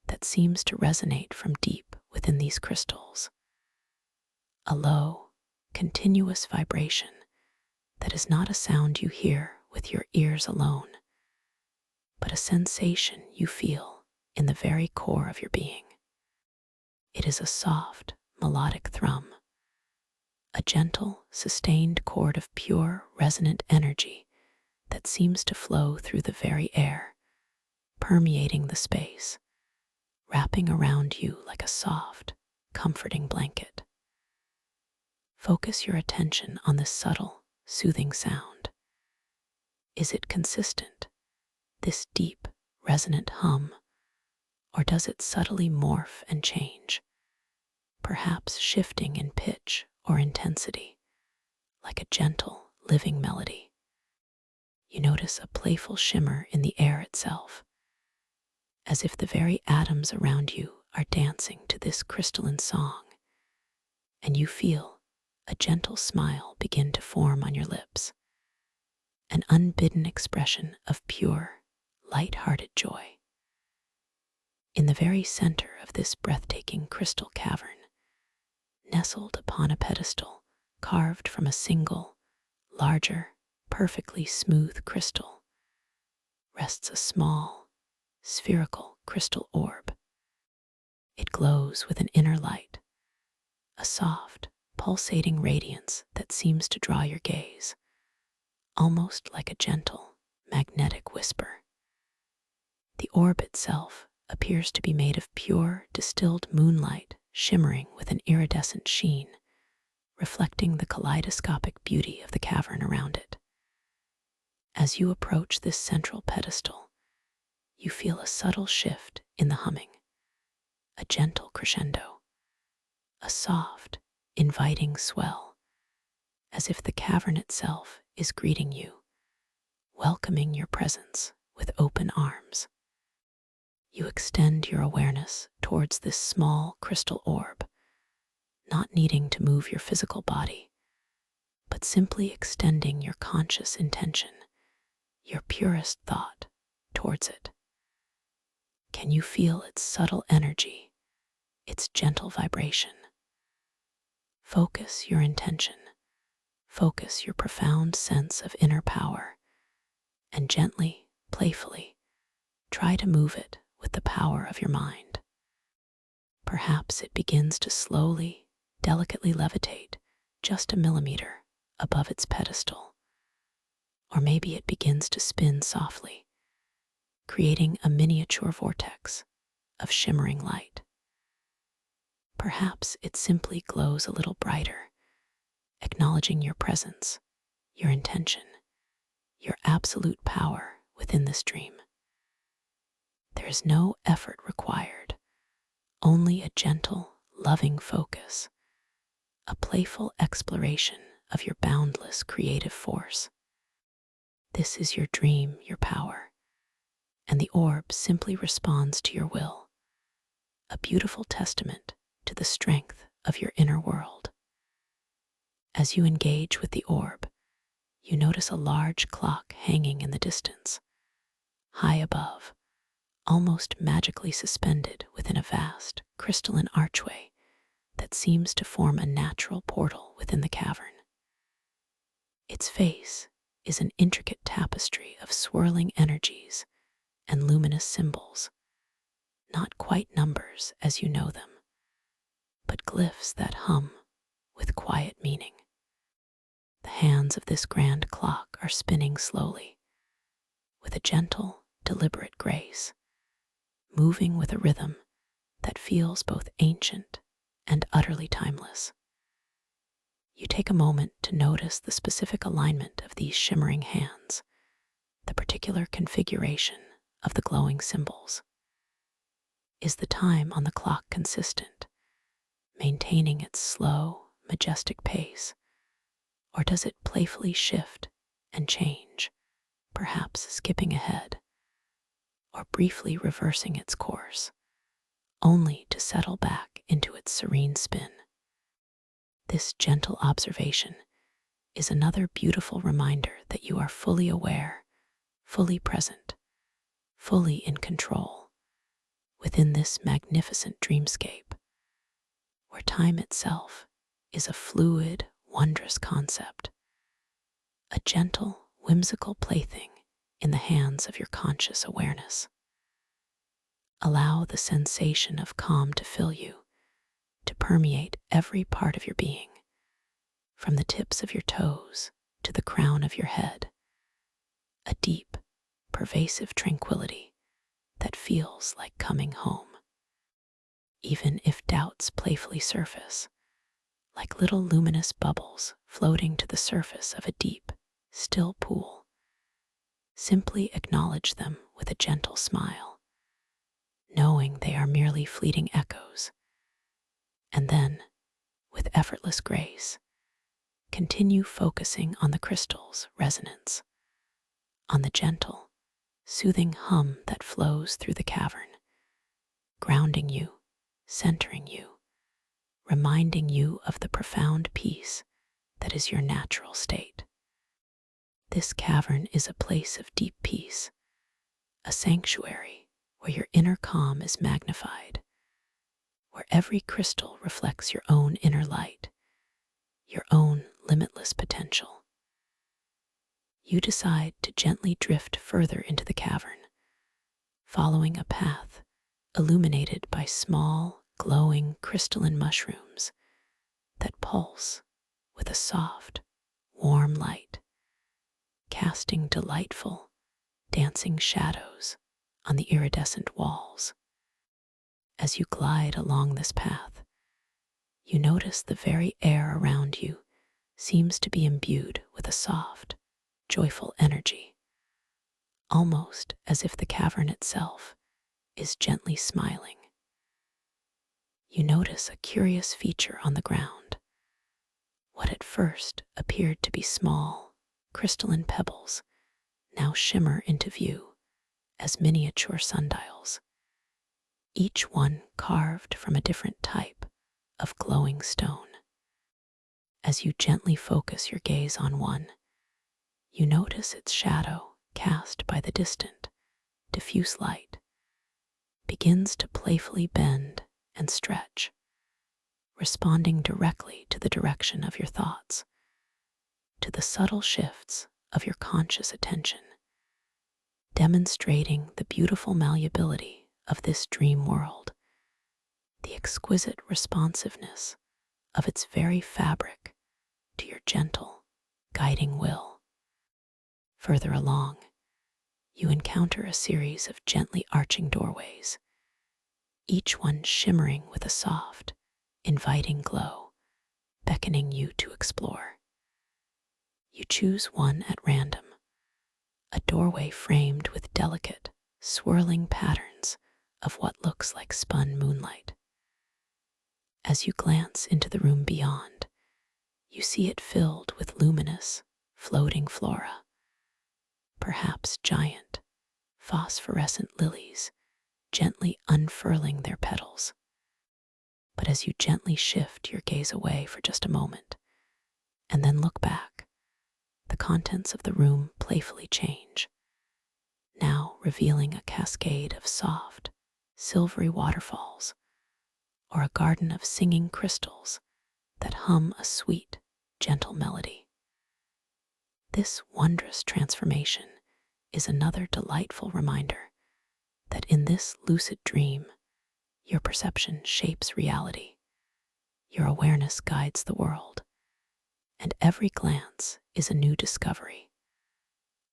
that seems to resonate from deep within these crystals, a low, continuous vibration that is not a sound you hear with your ears alone, but a sensation you feel in the very core of your being. It is a soft, melodic thrum, a gentle, sustained chord of pure, resonant energy that seems to flow through the very air, permeating the space, wrapping around you like a soft, comforting blanket. Focus your attention on this subtle, soothing sound. Is it consistent, this deep, resonant hum, or does it subtly morph and change, perhaps shifting in pitch or intensity, like a gentle, living melody? You notice a playful shimmer in the air itself, as if the very atoms around you are dancing to this crystalline song, and you feel a gentle smile begin to form on your lips, an unbidden expression of pure, light-hearted joy. In the very center of this breathtaking crystal cavern, nestled upon a pedestal carved from a single, larger, perfectly smooth crystal, rests a small, spherical crystal orb. It glows with an inner light, a soft, pulsating radiance that seems to draw your gaze, almost like a gentle, magnetic whisper. The orb itself appears to be made of pure, distilled moonlight shimmering with an iridescent sheen, reflecting the kaleidoscopic beauty of the cavern around it. As you approach this central pedestal, you feel a subtle shift in the humming, a gentle crescendo, a soft, inviting swell, as if the cavern itself is greeting you, welcoming your presence with open arms. You extend your awareness towards this small crystal orb, not needing to move your physical body, but simply extending your conscious intention, your purest thought, towards it. Can you feel its subtle energy, its gentle vibration? Focus your intention, focus your profound sense of inner power, and gently, playfully, try to move it with the power of your mind. Perhaps it begins to slowly, delicately levitate just a millimeter above its pedestal, or maybe it begins to spin softly, creating a miniature vortex of shimmering light. Perhaps it simply glows a little brighter, acknowledging your presence, your intention, your absolute power within this dream. There is no effort required, only a gentle, loving focus, a playful exploration of your boundless creative force. This is your dream, your power, and the orb simply responds to your will, a beautiful testament to the strength of your inner world. As you engage with the orb, you notice a large clock hanging in the distance, high above, almost magically suspended within a vast, crystalline archway that seems to form a natural portal within the cavern. Its face is an intricate tapestry of swirling energies and luminous symbols, not quite numbers as you know them, but glyphs that hum with quiet meaning. The hands of this grand clock are spinning slowly, with a gentle, deliberate grace, moving with a rhythm that feels both ancient and utterly timeless. You take a moment to notice the specific alignment of these shimmering hands, the particular configuration of the glowing symbols. Is the time on the clock consistent, maintaining its slow, majestic pace, or does it playfully shift and change, perhaps skipping ahead, or briefly reversing its course, only to settle back into its serene spin? This gentle observation is another beautiful reminder that you are fully aware, fully present, fully in control within this magnificent dreamscape, where time itself is a fluid, wondrous concept, a gentle, whimsical plaything in the hands of your conscious awareness. Allow the sensation of calm to fill you, to permeate every part of your being, from the tips of your toes to the crown of your head, a deep, pervasive tranquility that feels like coming home. Even if doubts playfully surface, like little luminous bubbles floating to the surface of a deep, still pool, simply acknowledge them with a gentle smile, knowing they are merely fleeting echoes, and then, with effortless grace, continue focusing on the crystal's resonance, on the gentle, soothing hum that flows through the cavern, grounding you, centering you, reminding you of the profound peace that is your natural state. This cavern is a place of deep peace, a sanctuary where your inner calm is magnified, where every crystal reflects your own inner light, your own limitless potential. You decide to gently drift further into the cavern, following a path illuminated by small, glowing crystalline mushrooms that pulse with a soft, warm light, casting delightful, dancing shadows on the iridescent walls. As you glide along this path, you notice the very air around you seems to be imbued with a soft, joyful energy, almost as if the cavern itself is gently smiling. You notice a curious feature on the ground. What at first appeared to be small, crystalline pebbles now shimmer into view as miniature sundials, each one carved from a different type of glowing stone. As you gently focus your gaze on one, you notice its shadow cast by the distant, diffuse light begins to playfully bend and stretch, responding directly to the direction of your thoughts, to the subtle shifts of your conscious attention, demonstrating the beautiful malleability of this dream world, the exquisite responsiveness of its very fabric to your gentle, guiding will. Further along, you encounter a series of gently arching doorways, each one shimmering with a soft, inviting glow, beckoning you to explore. You choose one at random, a doorway framed with delicate, swirling patterns of what looks like spun moonlight. As you glance into the room beyond, you see it filled with luminous, floating flora, perhaps giant, phosphorescent lilies gently unfurling their petals. But as you gently shift your gaze away for just a moment, and then look back, the contents of the room playfully change, now revealing a cascade of soft, silvery waterfalls, or a garden of singing crystals that hum a sweet, gentle melody. This wondrous transformation is another delightful reminder that in this lucid dream, your perception shapes reality, your awareness guides the world, and every glance is a new discovery,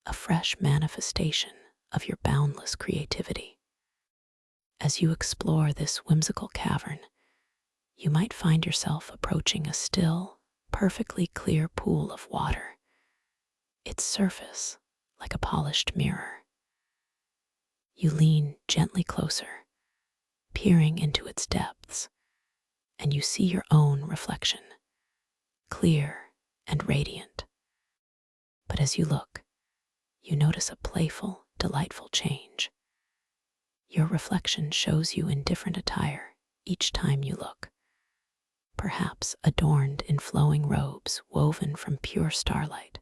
a fresh manifestation of your boundless creativity. As you explore this whimsical cavern, you might find yourself approaching a still, perfectly clear pool of water, its surface like a polished mirror. You lean gently closer, peering into its depths, and you see your own reflection, clear and radiant. But as you look, you notice a playful, delightful change. Your reflection shows you in different attire each time you look, perhaps adorned in flowing robes woven from pure starlight,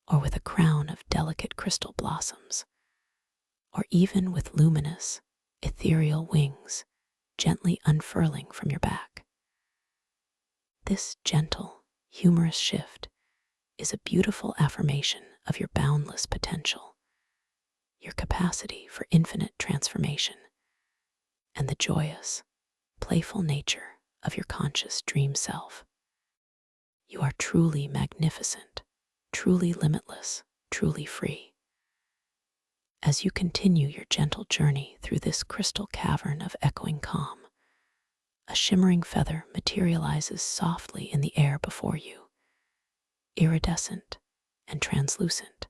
or with a crown of delicate crystal blossoms, or even with luminous, ethereal wings gently unfurling from your back. This gentle, humorous shift is a beautiful affirmation of your boundless potential, your capacity for infinite transformation, and the joyous, playful nature of your conscious dream self. You are truly magnificent, truly limitless, truly free. As you continue your gentle journey through this crystal cavern of echoing calm, a shimmering feather materializes softly in the air before you, iridescent and translucent,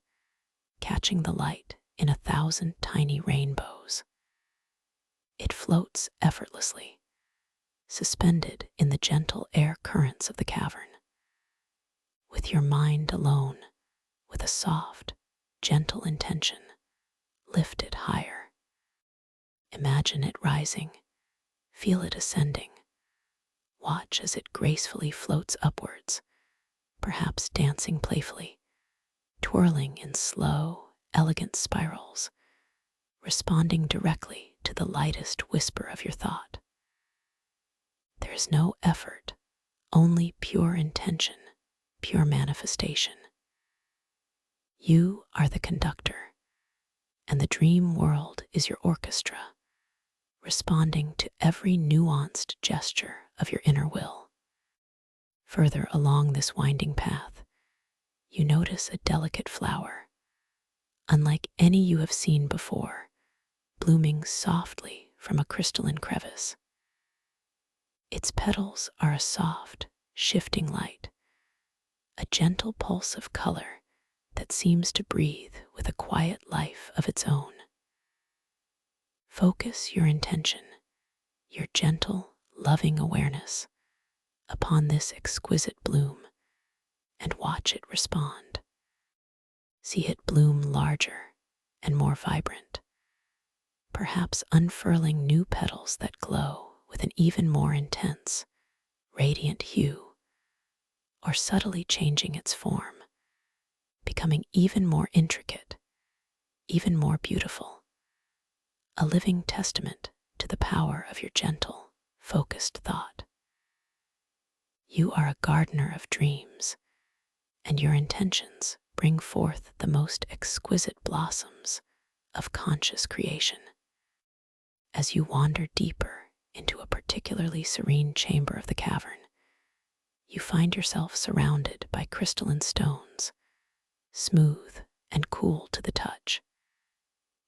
catching the light in 1,000 tiny rainbows. It floats effortlessly, suspended in the gentle air currents of the cavern, with your mind alone, with a soft, gentle intention, lifted higher. Imagine it rising, feel it ascending. Watch as it gracefully floats upwards, perhaps dancing playfully, twirling in slow, elegant spirals, responding directly to the lightest whisper of your thought. There is no effort, only pure intention, pure manifestation. You are the conductor, and the dream world is your orchestra, responding to every nuanced gesture of your inner will. Further along this winding path, you notice a delicate flower, unlike any you have seen before, blooming softly from a crystalline crevice. Its petals are a soft, shifting light, a gentle pulse of color that seems to breathe with a quiet life of its own. Focus your intention, your gentle, loving awareness, upon this exquisite bloom and watch it respond. See it bloom larger and more vibrant, perhaps unfurling new petals that glow with an even more intense, radiant hue, or subtly changing its form, becoming even more intricate, even more beautiful, a living testament to the power of your gentle, focused thought. You are a gardener of dreams, and your intentions bring forth the most exquisite blossoms of conscious creation. As you wander deeper into a particularly serene chamber of the cavern, you find yourself surrounded by crystalline stones, smooth and cool to the touch,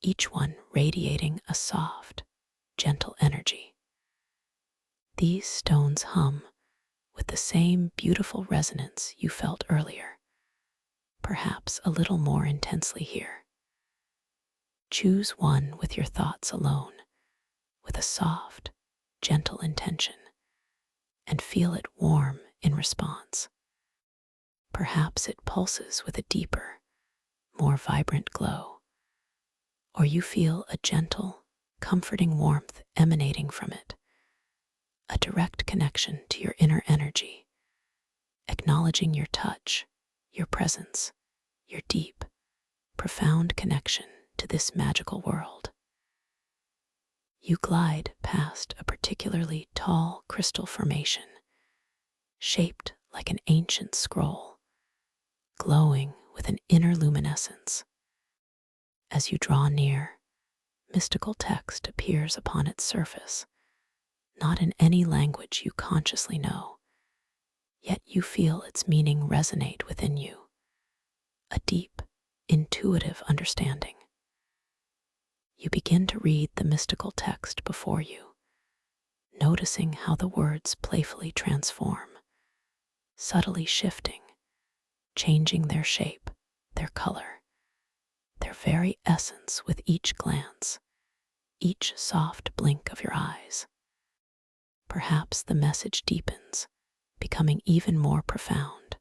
each one radiating a soft, gentle energy. These stones hum with the same beautiful resonance you felt earlier, perhaps a little more intensely here. Choose one with your thoughts alone, with a soft, gentle intention, and feel it warm in response. Perhaps it pulses with a deeper, more vibrant glow, or you feel a gentle, comforting warmth emanating from it, a direct connection to your inner energy, acknowledging your touch, your presence, your deep, profound connection to this magical world. You glide past a particularly tall crystal formation, shaped like an ancient scroll, glowing with an inner luminescence. As you draw near, mystical text appears upon its surface, not in any language you consciously know, yet you feel its meaning resonate within you, a deep, intuitive understanding. You begin to read the mystical text before you, noticing how the words playfully transform, subtly shifting, changing their shape, their color, their very essence with each glance, each soft blink of your eyes. Perhaps the message deepens, becoming even more profound,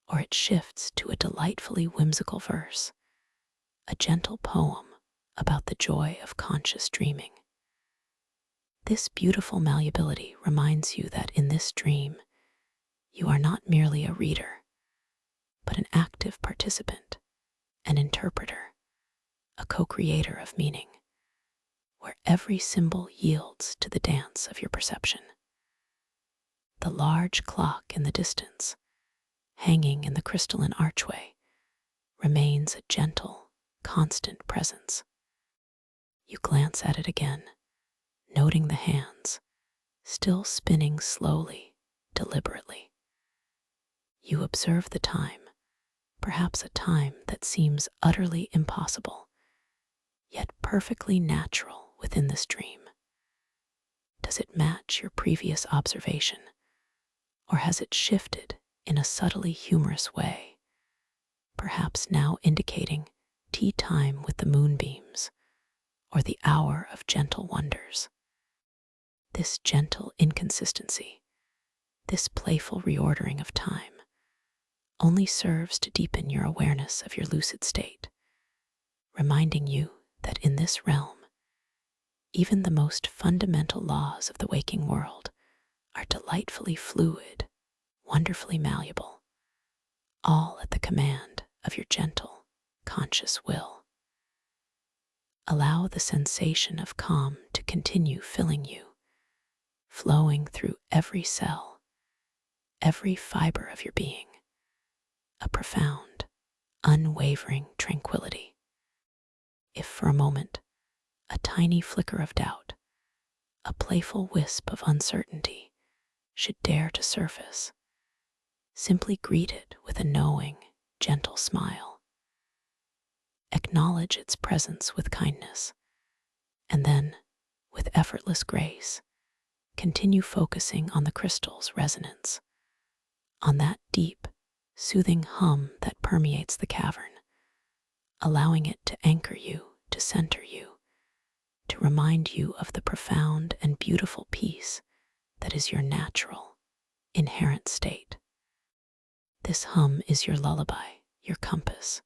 or it shifts to a delightfully whimsical verse, a gentle poem about the joy of conscious dreaming. This beautiful malleability reminds you that in this dream, you are not merely a reader, but an active participant, an interpreter, a co-creator of meaning, where every symbol yields to the dance of your perception. The large clock in the distance, hanging in the crystalline archway, remains a gentle, constant presence. You glance at it again, noting the hands, still spinning slowly, deliberately. You observe the time, perhaps a time that seems utterly impossible, yet perfectly natural within this dream. Does it match your previous observation, or has it shifted in a subtly humorous way, perhaps now indicating tea time with the moonbeams, or the hour of gentle wonders? This gentle inconsistency, this playful reordering of time, only serves to deepen your awareness of your lucid state, reminding you that in this realm, even the most fundamental laws of the waking world are delightfully fluid, wonderfully malleable, all at the command of your gentle, conscious will. Allow the sensation of calm to continue filling you, flowing through every cell, every fiber of your being, a profound, unwavering tranquility. If for a moment, a tiny flicker of doubt, a playful wisp of uncertainty should dare to surface, simply greet it with a knowing, gentle smile. Acknowledge its presence with kindness, and then, with effortless grace, continue focusing on the crystal's resonance, on that deep, soothing hum that permeates the cavern, allowing it to anchor you, to center you, to remind you of the profound and beautiful peace that is your natural, inherent state. This hum is your lullaby, your compass,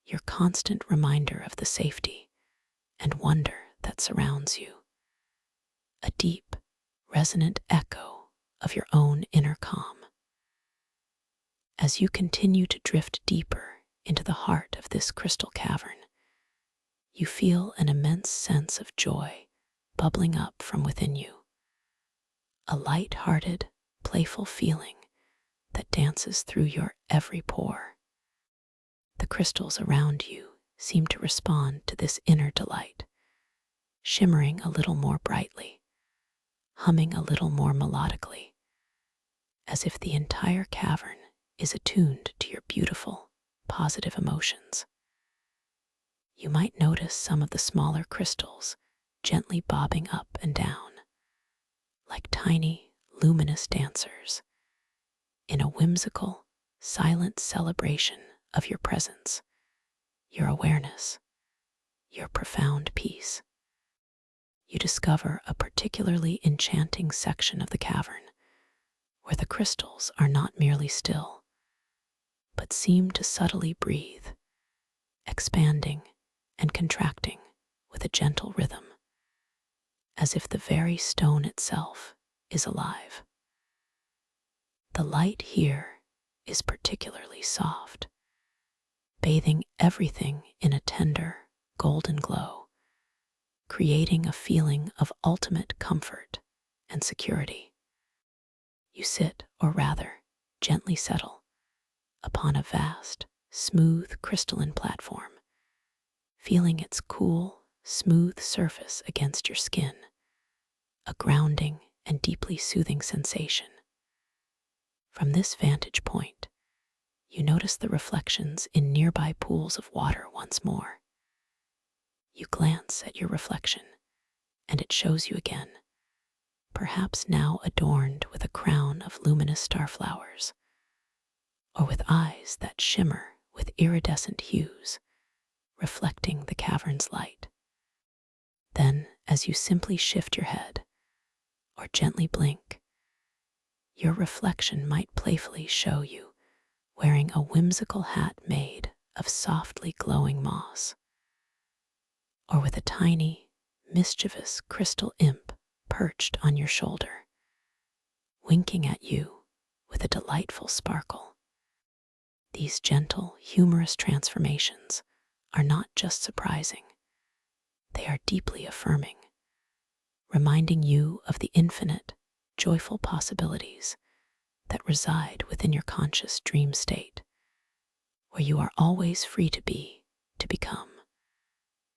your constant reminder of the safety and wonder that surrounds you, a deep, resonant echo of your own inner calm. As you continue to drift deeper into the heart of this crystal cavern, you feel an immense sense of joy bubbling up from within you, a light-hearted, playful feeling that dances through your every pore. The crystals around you seem to respond to this inner delight, shimmering a little more brightly, humming a little more melodically, as if the entire cavern is attuned to your beautiful, positive emotions. You might notice some of the smaller crystals gently bobbing up and down, like tiny, luminous dancers, in a whimsical, silent celebration of your presence, your awareness, your profound peace. You discover a particularly enchanting section of the cavern where the crystals are not merely still, but seem to subtly breathe, expanding and contracting with a gentle rhythm, as if the very stone itself is alive. The light here is particularly soft, bathing everything in a tender, golden glow, creating a feeling of ultimate comfort and security. You sit, or rather, gently settle, upon a vast, smooth crystalline platform, feeling its cool, smooth surface against your skin, a grounding and deeply soothing sensation. From this vantage point, you notice the reflections in nearby pools of water once more. You glance at your reflection, and it shows you again, perhaps now adorned with a crown of luminous starflowers, or with eyes that shimmer with iridescent hues, reflecting the cavern's light. Then, as you simply shift your head, or gently blink, your reflection might playfully show you wearing a whimsical hat made of softly glowing moss, or with a tiny, mischievous crystal imp perched on your shoulder, winking at you with a delightful sparkle. These gentle, humorous transformations are not just surprising, they are deeply affirming, reminding you of the infinite, joyful possibilities that reside within your conscious dream state, where you are always free to be, to become,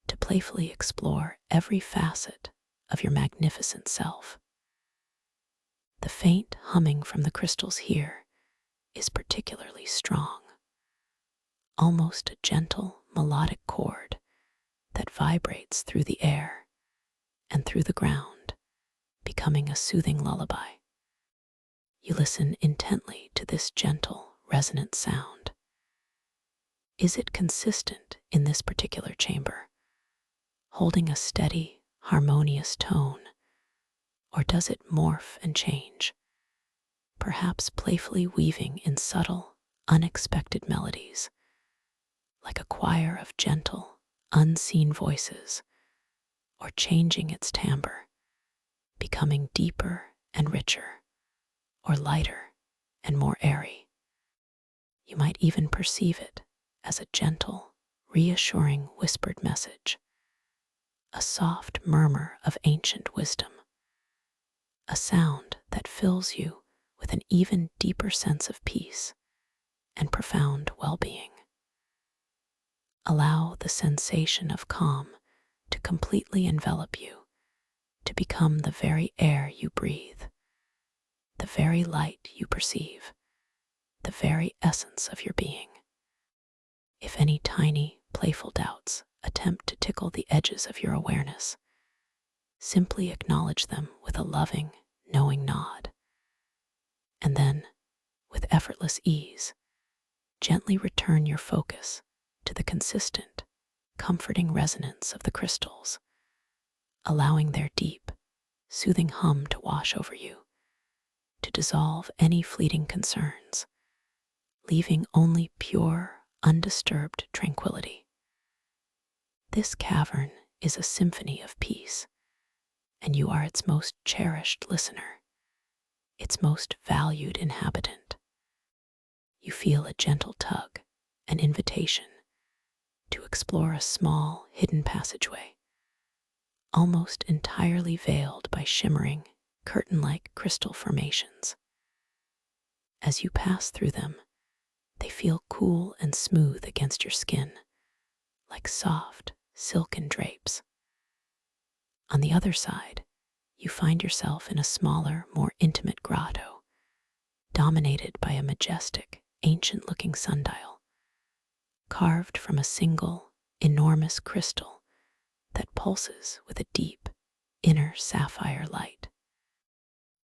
to playfully explore every facet of your magnificent self. The faint humming from the crystals here is particularly strong, almost a gentle, melodic chord that vibrates through the air and through the ground, becoming a soothing lullaby. You listen intently to this gentle, resonant sound. Is it consistent in this particular chamber, holding a steady, harmonious tone, or does it morph and change, perhaps playfully weaving in subtle, unexpected melodies, like a choir of gentle, unseen voices, or changing its timbre, becoming deeper and richer, or lighter and more airy? You might even perceive it as a gentle, reassuring whispered message, a soft murmur of ancient wisdom, a sound that fills you with an even deeper sense of peace and profound well-being. Allow the sensation of calm to completely envelop you, to become the very air you breathe, the very light you perceive, the very essence of your being. If any tiny, playful doubts attempt to tickle the edges of your awareness, simply acknowledge them with a loving, knowing nod. And then, with effortless ease, gently return your focus to the consistent, comforting resonance of the crystals, allowing their deep, soothing hum to wash over you, to dissolve any fleeting concerns, leaving only pure, undisturbed tranquility. This cavern is a symphony of peace, and you are its most cherished listener, its most valued inhabitant. You feel a gentle tug, an invitation to explore a small, hidden passageway, almost entirely veiled by shimmering, curtain-like crystal formations. As you pass through them, they feel cool and smooth against your skin, like soft, silken drapes. On the other side, you find yourself in a smaller, more intimate grotto, dominated by a majestic, ancient-looking sundial, carved from a single, enormous crystal that pulses with a deep, inner sapphire light.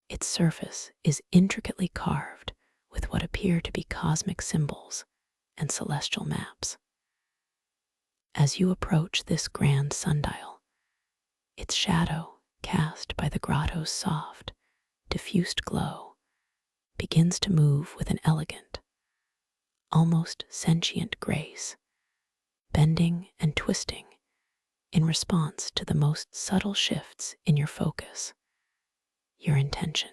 Its surface is intricately carved with what appear to be cosmic symbols and celestial maps. As you approach this grand sundial, its shadow, cast by the grotto's soft, diffused glow, begins to move with an elegant, almost sentient grace, bending and twisting in response to the most subtle shifts in your focus, your intention.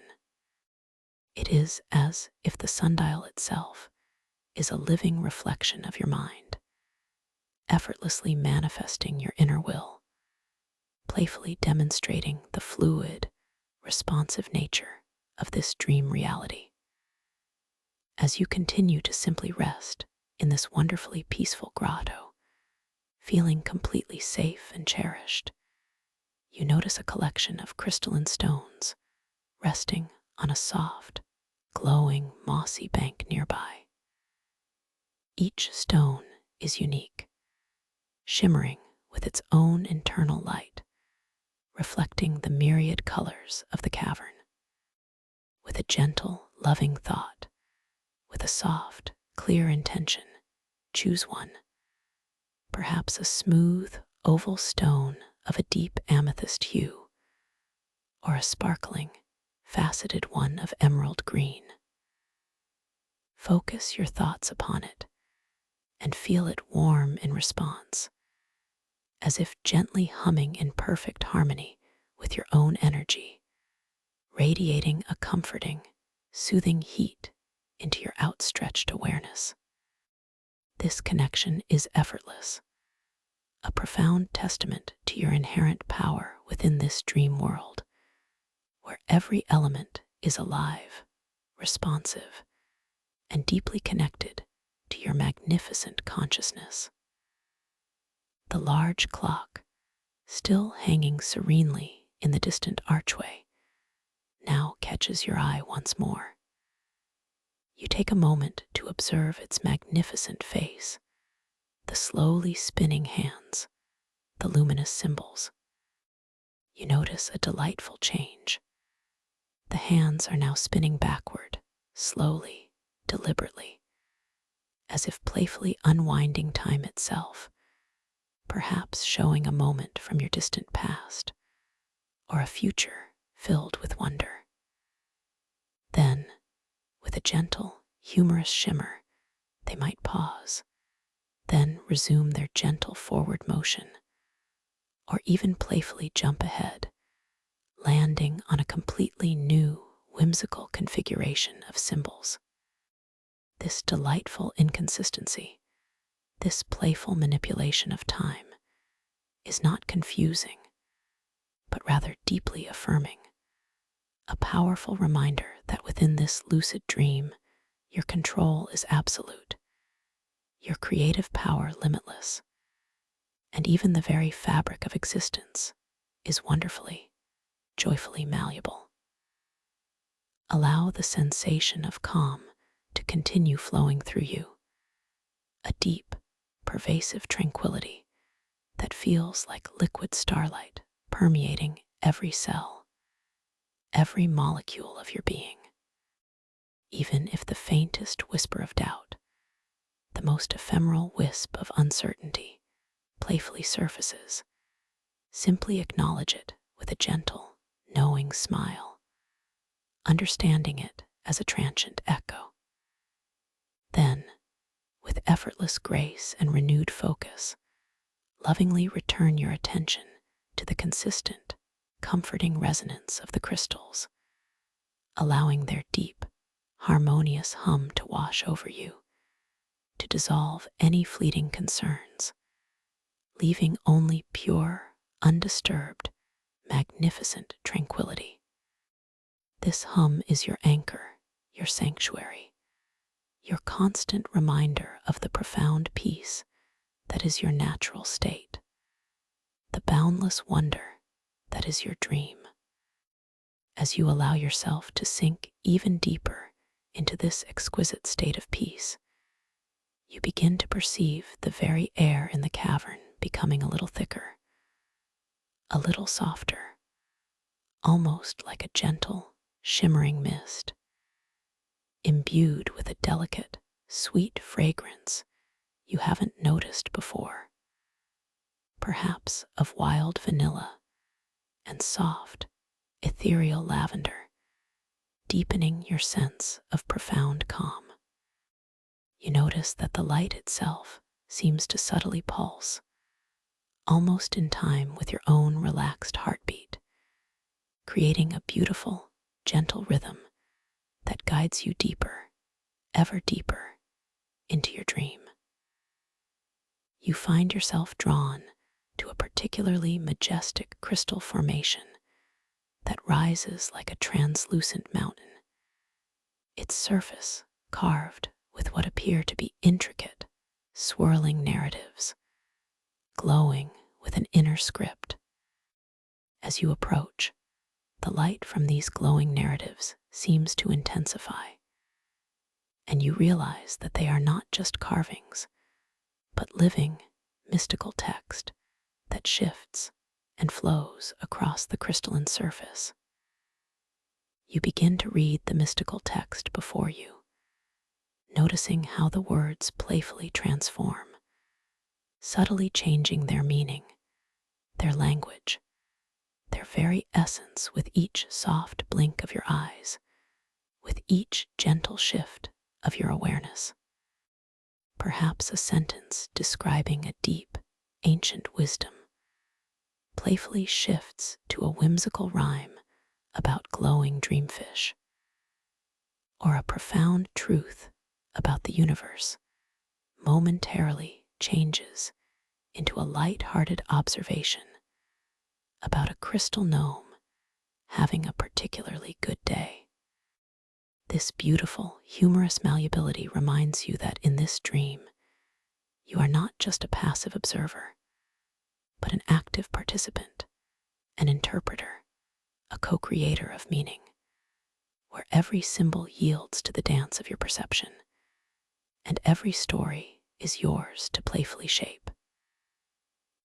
It is as if the sundial itself is a living reflection of your mind, effortlessly manifesting your inner will, playfully demonstrating the fluid, responsive nature of this dream reality. As you continue to simply rest in this wonderfully peaceful grotto, feeling completely safe and cherished, you notice a collection of crystalline stones resting on a soft, glowing, mossy bank nearby. Each stone is unique, shimmering with its own internal light, reflecting the myriad colors of the cavern. With a gentle, loving thought, with a soft, clear intention, choose one, perhaps a smooth, oval stone of a deep amethyst hue, or a sparkling, faceted one of emerald green. Focus your thoughts upon it and feel it warm in response, as if gently humming in perfect harmony with your own energy, radiating a comforting, soothing heat into your outstretched awareness. This connection is effortless, a profound testament to your inherent power within this dream world, where every element is alive, responsive, and deeply connected to your magnificent consciousness. The large clock, still hanging serenely in the distant archway, now catches your eye once more. You take a moment to observe its magnificent face, the slowly spinning hands, the luminous symbols. You notice a delightful change. The hands are now spinning backward, slowly, deliberately, as if playfully unwinding time itself, perhaps showing a moment from your distant past, or a future filled with wonder. Then, with a gentle, humorous shimmer, they might pause, then resume their gentle forward motion, or even playfully jump ahead, landing on a completely new, whimsical configuration of symbols. This delightful inconsistency, this playful manipulation of time, is not confusing, but rather deeply affirming, a powerful reminder that within this lucid dream, your control is absolute, your creative power limitless, and even the very fabric of existence is wonderfully, joyfully malleable. Allow the sensation of calm to continue flowing through you, a deep, pervasive tranquility that feels like liquid starlight permeating every cell, every molecule of your being. Even if the faintest whisper of doubt, the most ephemeral wisp of uncertainty, playfully surfaces, simply acknowledge it with a gentle, knowing smile, understanding it as a transient echo. Then, with effortless grace and renewed focus, lovingly return your attention to the consistent, comforting resonance of the crystals, allowing their deep, harmonious hum to wash over you, to dissolve any fleeting concerns, leaving only pure, undisturbed, magnificent tranquility. This hum is your anchor, your sanctuary, your constant reminder of the profound peace that is your natural state, the boundless wonder that is your dream. As you allow yourself to sink even deeper into this exquisite state of peace, you begin to perceive the very air in the cavern becoming a little thicker, a little softer, almost like a gentle, shimmering mist, imbued with a delicate, sweet fragrance you haven't noticed before, perhaps of wild vanilla and soft, ethereal lavender, deepening your sense of profound calm. You notice that the light itself seems to subtly pulse, almost in time with your own relaxed heartbeat, creating a beautiful, gentle rhythm that guides you deeper, ever deeper, into your dream. You find yourself drawn to a particularly majestic crystal formation that rises like a translucent mountain, its surface carved with what appear to be intricate, swirling narratives, glowing with an inner script. As you approach, the light from these glowing narratives seems to intensify, and you realize that they are not just carvings, but living, mystical text that shifts and flows across the crystalline surface. You begin to read the mystical text before you, noticing how the words playfully transform, subtly changing their meaning, their language, their very essence with each soft blink of your eyes, with each gentle shift of your awareness. Perhaps a sentence describing a deep, ancient wisdom playfully shifts to a whimsical rhyme about glowing dreamfish, or a profound truth about the universe momentarily changes into a light-hearted observation about a crystal gnome having a particularly good day. This beautiful, humorous malleability reminds you that in this dream, you are not just a passive observer, but an active participant, an interpreter, a co-creator of meaning, where every symbol yields to the dance of your perception, and every story is yours to playfully shape.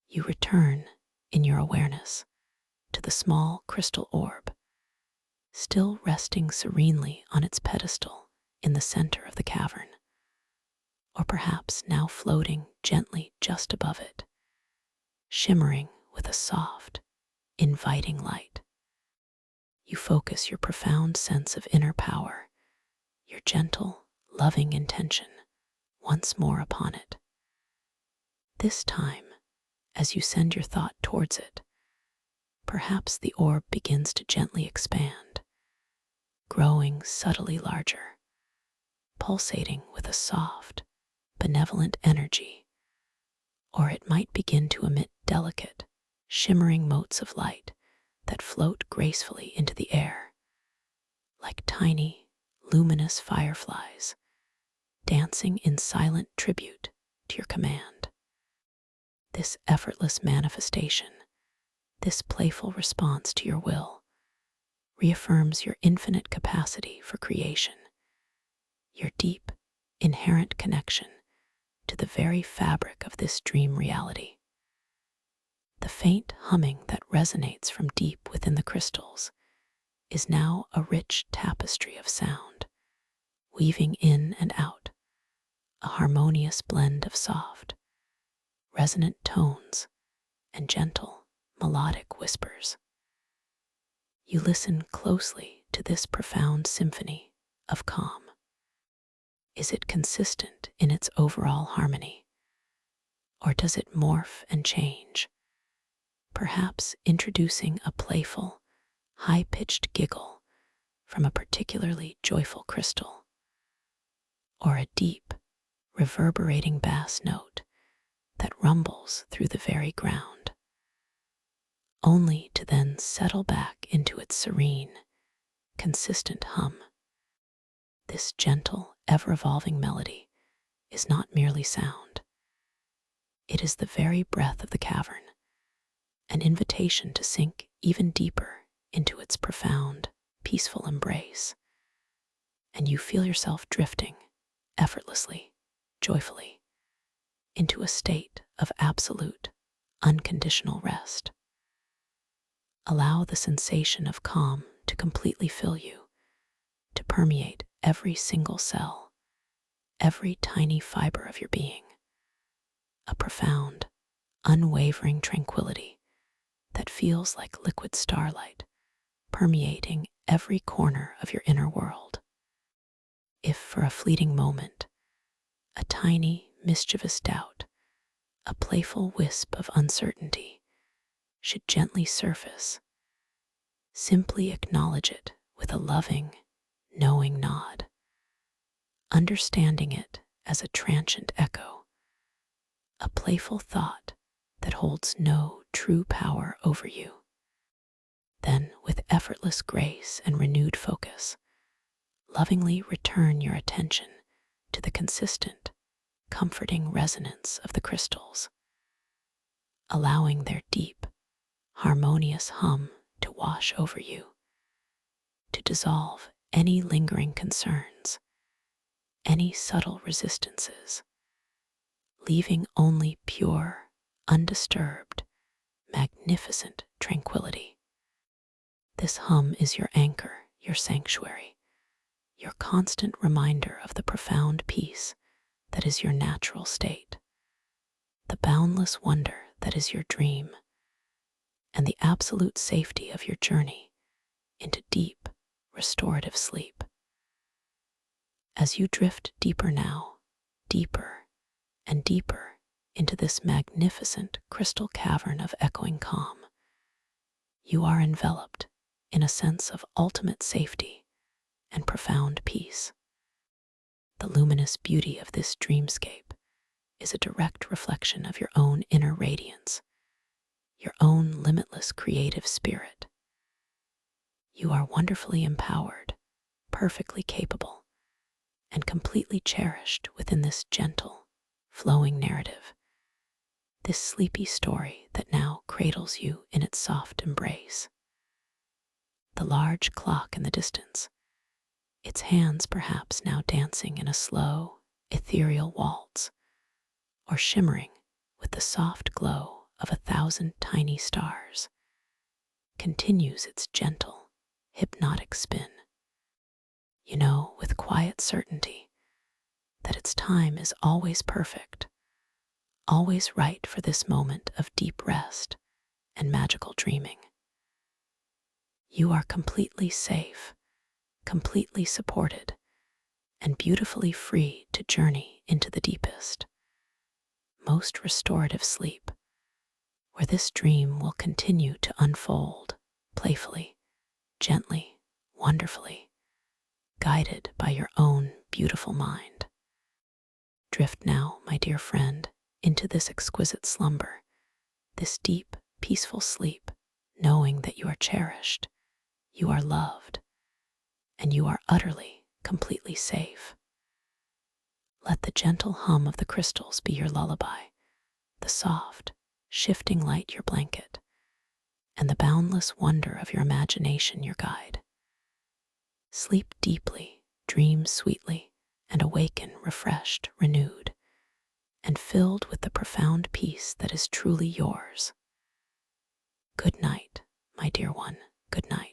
You return, in your awareness, to the small crystal orb, still resting serenely on its pedestal in the center of the cavern, or perhaps now floating gently just above it, shimmering with a soft, inviting light. You focus your profound sense of inner power, your gentle, loving intention, once more upon it. This time, as you send your thought towards it, perhaps the orb begins to gently expand, growing subtly larger, pulsating with a soft, benevolent energy, or it might begin to emit delicate, shimmering motes of light that float gracefully into the air, like tiny, luminous fireflies, dancing in silent tribute to your command. This effortless manifestation, this playful response to your will, reaffirms your infinite capacity for creation, your deep, inherent connection to the very fabric of this dream reality. The faint humming that resonates from deep within the crystals is now a rich tapestry of sound, weaving in and out, a harmonious blend of soft, resonant tones and gentle, melodic whispers. You listen closely to this profound symphony of calm. Is it consistent in its overall harmony, or does it morph and change, perhaps introducing a playful, high-pitched giggle from a particularly joyful crystal, or a deep, reverberating bass note that rumbles through the very ground, only to then settle back into its serene, consistent hum? This gentle, ever-evolving melody is not merely sound. It is the very breath of the cavern, an invitation to sink even deeper into its profound, peaceful embrace, and you feel yourself drifting effortlessly, joyfully, into a state of absolute, unconditional rest. Allow the sensation of calm to completely fill you, to permeate every single cell, every tiny fiber of your being. A profound, unwavering tranquility that feels like liquid starlight permeating every corner of your inner world. If for a fleeting moment, a tiny, mischievous doubt, a playful wisp of uncertainty should gently surface, simply acknowledge it with a loving, knowing nod, understanding it as a transient echo, a playful thought that holds no true power over you. Then, with effortless grace and renewed focus, lovingly return your attention to the consistent, comforting resonance of the crystals, allowing their deep, harmonious hum to wash over you, to dissolve any lingering concerns, any subtle resistances, leaving only pure, undisturbed, magnificent tranquility. This hum is your anchor, your sanctuary, your constant reminder of the profound peace that is your natural state, the boundless wonder that is your dream, and the absolute safety of your journey into deep, restorative sleep. As you drift deeper now, deeper and deeper into this magnificent crystal cavern of echoing calm, you are enveloped in a sense of ultimate safety and profound peace. The luminous beauty of this dreamscape is a direct reflection of your own inner radiance, your own limitless creative spirit. You are wonderfully empowered, perfectly capable, and completely cherished within this gentle, flowing narrative, this sleepy story that now cradles you in its soft embrace. The large clock in the distance, its hands perhaps now dancing in a slow, ethereal waltz, or shimmering with the soft glow of 1,000 tiny stars, continues its gentle, hypnotic spin. You know with quiet certainty that its time is always perfect, always right for this moment of deep rest and magical dreaming. You are completely safe, completely supported, and beautifully free to journey into the deepest, most restorative sleep, where this dream will continue to unfold playfully, gently, wonderfully, guided by your own beautiful mind. Drift now, my dear friend, into this exquisite slumber, this deep, peaceful sleep, knowing that you are cherished, you are loved, and you are utterly, completely safe. Let the gentle hum of the crystals be your lullaby, the soft, shifting light your blanket, and the boundless wonder of your imagination your guide. Sleep deeply, dream sweetly, and awaken refreshed, renewed, and filled with the profound peace that is truly yours. Good night, my dear one. Good night.